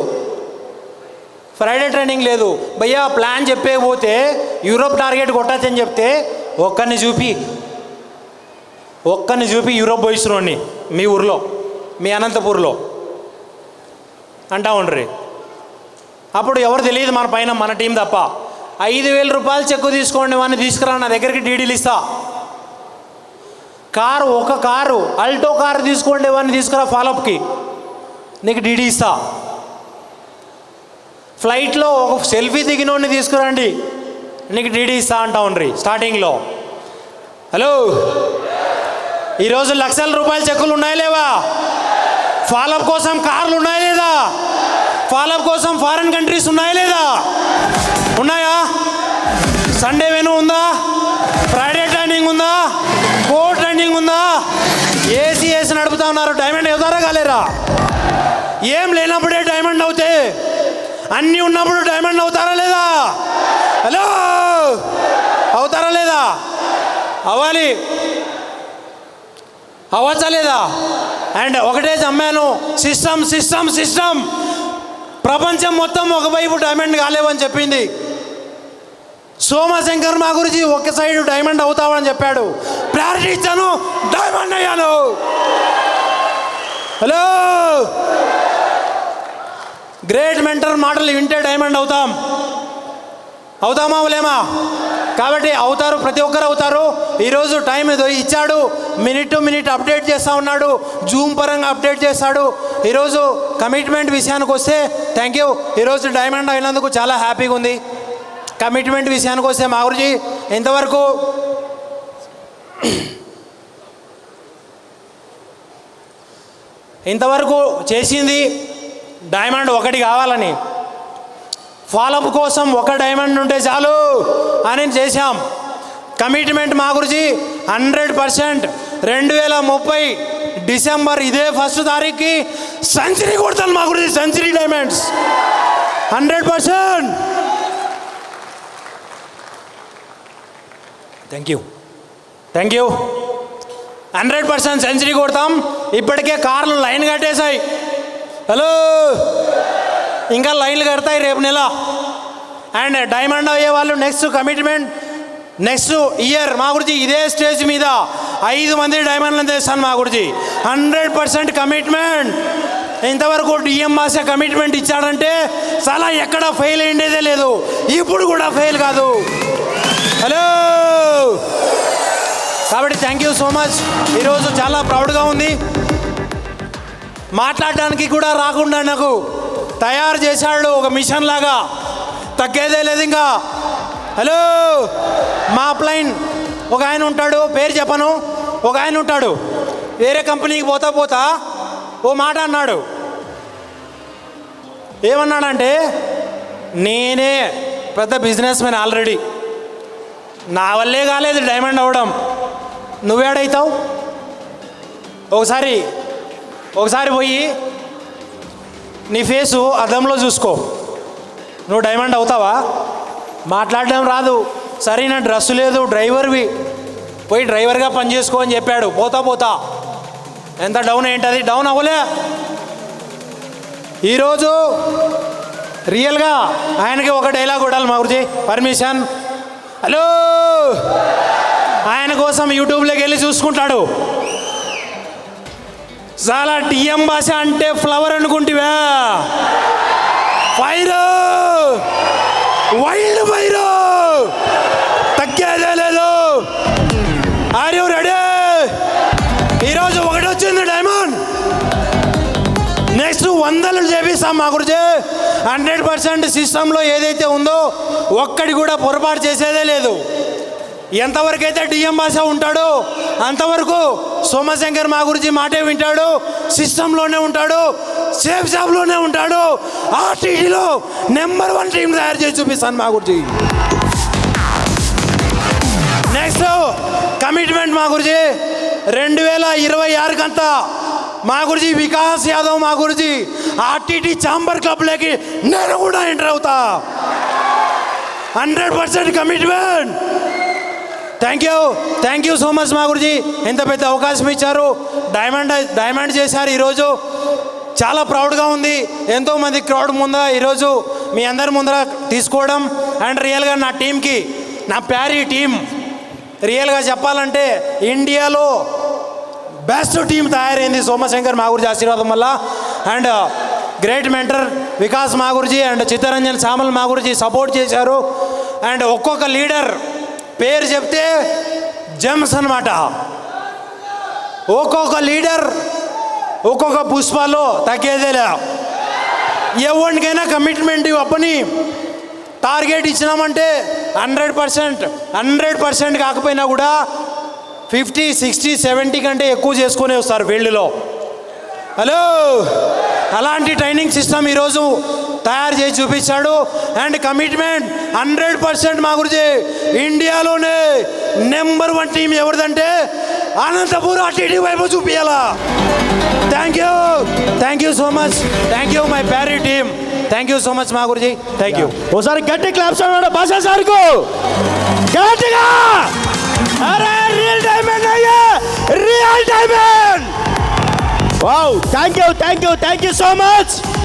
ఫ్రైడే ట్రైనింగ్ లేదు, భయ్యా ప్లాన్ చెప్పేపోతే యూరోప్ టార్గెట్ కొట్టచ్చని చెప్తే ఒక్కరిని చూపి యూరోప్ పోయిస్తున్నాండి మీ ఊర్లో, మీ అనంతపూర్లో అంటా ఉండ్రి. అప్పుడు ఎవరు తెలియదు మన పైన, మన టీం తప్ప. 5,000 రూపాయలు చెక్కు తీసుకోండి, వాడిని తీసుకురా నా దగ్గరికి డీడీలు ఇస్తా. ఒక కారు అల్టో కారు తీసుకోండి, వాడిని తీసుకురా ఫాలోఅప్కి, నీకు డీడీ ఇస్తా. ఫ్లైట్లో ఒక సెల్ఫీ దిగినోడిని తీసుకురండి, నీకు డీడీ ఇస్తా అంటా ఉండ్రి స్టార్టింగ్లో. హలో, ఈరోజు లక్షల రూపాయల చెక్కులు ఉన్నాయా లేవా? ఫాలోఅప్ కోసం కార్లు ఉన్నాయా లేదా? ఫాలోఅప్ కోసం ఫారెన్ కంట్రీస్ ఉన్నాయా లేదా? ఉన్నాయా? సండే వెను ఉందా? ఫ్రైడే ట్రైనింగ్ ఉందా? కో ట్రైనింగ్ ఉందా? ఏసీ నడుపుతా ఉన్నారు. డైమండ్ అవుతారా కాలేరా? ఏం లేనప్పుడే డైమండ్ అవుతే, అన్నీ ఉన్నప్పుడు డైమండ్ అవుతారా లేదా? హలో, అవుతారా లేదా? అవ్వాలి, అవ్వచ్చా లేదా? అండ్ ఒకటే చమ్మాను, సిస్టమ్ ప్రపంచం మొత్తం ఒకవైపు డైమండ్ కాలేవని చెప్పింది. సోమశంకర్ మా గురించి ఒక సైడ్ డైమండ్ అవుతావని చెప్పాడు. క్లారిటీ ఇచ్చాను, డైమండ్ అయ్యాను. హలో, గ్రేట్ మెంటర్ మాటలు వింటే డైమండ్ అవుతామా లేమా? కాబట్టి అవుతారు, ప్రతి ఒక్కరు అవుతారు. ఈరోజు టైం ఏదో ఇచ్చాడు, మినిట్ టు మినిట్ అప్డేట్ చేస్తూ ఉన్నాడు, జూమ్ పరంగా అప్డేట్ చేస్తాడు. ఈరోజు కమిట్మెంట్ విషయానికి వస్తే థ్యాంక్ యూ. ఈరోజు డైమండ్ అయినందుకు చాలా హ్యాపీగా ఉంది. కమిట్మెంట్ విషయానికి వస్తే మా గురించి ఇంతవరకు చేసింది డైమండ్ ఒకటి కావాలని. ఫాలోఅప్ కోసం ఒక డైమండ్ ఉంటే చాలు అని చేశాం. కమిట్మెంట్ మా గురించి 100%. 2030 డిసెంబర్ ఇదే 1 తారీఖుకి సెంచరీ కొడతాను మా గురించి, century diamonds 100%. Thank you 100% century కొడతాం. ఇప్పటికే కార్లు లైన్ కట్టేశాయి. హలో, ఇంకా లైన్లు కడతాయి రేపు నెల. అండ్ డైమండ్ అయ్యే వాళ్ళు నెక్స్ట్ కమిట్మెంట్ నెక్స్ట్ ఇయర్ మా గురించి ఇదే స్టేజ్ మీద 5 మంది డైమండ్లను తెస్తాను మా గురించి. 100% కమిట్మెంట్. ఇంతవరకు డిఎం భాష కమిట్మెంట్ ఇచ్చాడంటే చాలా ఎక్కడ ఫెయిల్ అయ్యేదే లేదు, ఇప్పుడు కూడా ఫెయిల్ కాదు. హలో, కాబట్టి థ్యాంక్ యూ సో మచ్. ఈరోజు చాలా ప్రౌడ్గా ఉంది. మాట్లాడడానికి కూడా రాకుండా నాకు తయారు చేశాడు ఒక మిషన్ లాగా, తగ్గేదే లేదు ఇంకా. హలో, మా అప్లైన్ ఒక ఆయన ఉంటాడు, పేరు చెప్పను, ఒక ఆయన ఉంటాడు, వేరే కంపెనీకి పోతా ఓ మాట అన్నాడు. ఏమన్నాడంటే, నేనే పెద్ద బిజినెస్ మ్యాన్ ఆల్రెడీ, నా వల్లే కాలేదు డైమండ్ అవ్వడం, నువ్వేడవుతావు? ఒకసారి పోయి నీ ఫేసు అద్దంలో చూసుకో, నువ్వు డైమండ్ అవుతావా? మాట్లాడడం రాదు, సరైన డ్రెస్సు లేదు, డ్రైవర్వి, పోయి డ్రైవర్గా పని చేసుకో అని చెప్పాడు. పోతా ఎంత డౌన్ ఏంటది, డౌన్ అవ్వలే. ఈరోజు రియల్గా ఆయనకి ఒక డైలాగ్ కొట్టాలి మా గురించి, పర్మిషన్. హలో, ఆయన కోసం యూట్యూబ్లోకి వెళ్ళి చూసుకుంటాడు. చాలా డిఎం భాష అంటే ఫ్లవర్ అనుకుంటివా, ఫైర్, వైల్డ్ ఫైర్, తగ్గేదే లేదు. Are you ready? ఈరోజు ఒకటి వచ్చింది డైమండ్, నెక్స్ట్ 100 చేపిస్తాం మా గురించి. 100% సిస్టంలో ఏదైతే ఉందో ఒక్కడి కూడా పొరపాటు చేసేదే లేదు. ఎంతవరకైతే డిఎం భాష ఉంటాడో అంతవరకు సోమశంకర్ మా గురించి మాటే వింటాడు, సిస్టంలోనే ఉంటాడు, సేఫ్ జాబ్లోనే ఉంటాడు. ఆర్టీడీలో నెంబర్ 1 టీం తయారు చేసి చూపిస్తాను మా గురించి. నెక్స్ట్ కమిట్మెంట్ మా గురించి 2026 మా గురించి వికాస్ యాదవ్ మా గురించి ఆర్టీటీ ఛాంబర్ క్లబ్లోకి నేను కూడా ఎంటర్ అవుతా. 100% commitment. Thank you so much మా గురించి, ఎంత పెద్ద అవకాశం ఇచ్చారు, డైమండ్ చేశారు. ఈరోజు చాలా ప్రౌడ్గా ఉంది. ఎంతోమంది క్రౌడ్ ముందర ఈరోజు మీ అందరి ముందర తీసుకోవడం. అండ్ రియల్గా నా టీంకి, నా ప్యారీ టీం, రియల్గా చెప్పాలంటే ఇండియాలో బెస్ట్ టీం తయారైంది సోమశంకర్ మా గురించి ఆశీర్వాదం వల్ల. అండ్ గ్రేట్ మెంటర్ వికాస్ మా గురించి అండ్ చిత్తరంజన్ సామల్ మా గురించి సపోర్ట్ చేశారు. అండ్ ఒక్కొక్క లీడర్ పేరు చెప్తే జెమ్స్ అన్నమాట. ఒక్కొక్క లీడర్ ఒక్కొక్క పుష్పాలో తగ్గేదేలే. ఎవరికైనా కమిట్మెంట్ అప్పని టార్గెట్ ఇచ్చినామంటే 100% కాకపోయినా కూడా 50, 60, 70 కంటే ఎక్కువ చేసుకునే వస్తారు ఫీల్డ్లో. హలో, అలాంటి ట్రైనింగ్ సిస్టమ్ ఈరోజు తయారు చేసి చూపించాడు. అండ్ కమిట్మెంట్ 100% మా గురించి ఇండియాలోనే నెంబర్ 1 టీం ఎవరిదంటే అనంతపూర్ ఆర్టీడీ వైపు చూపించాలా. Thank you so much. Thank you my ప్యారీ team. Thank you so much మా గురించి. Thank you. ఒకసారి గట్టి క్లాప్స్ అన్నాడు భాషా సార్కు గట్టిగా. అరే రియల్ డైమండ్ అయ్యా, real diamond. Wow, thank you so much.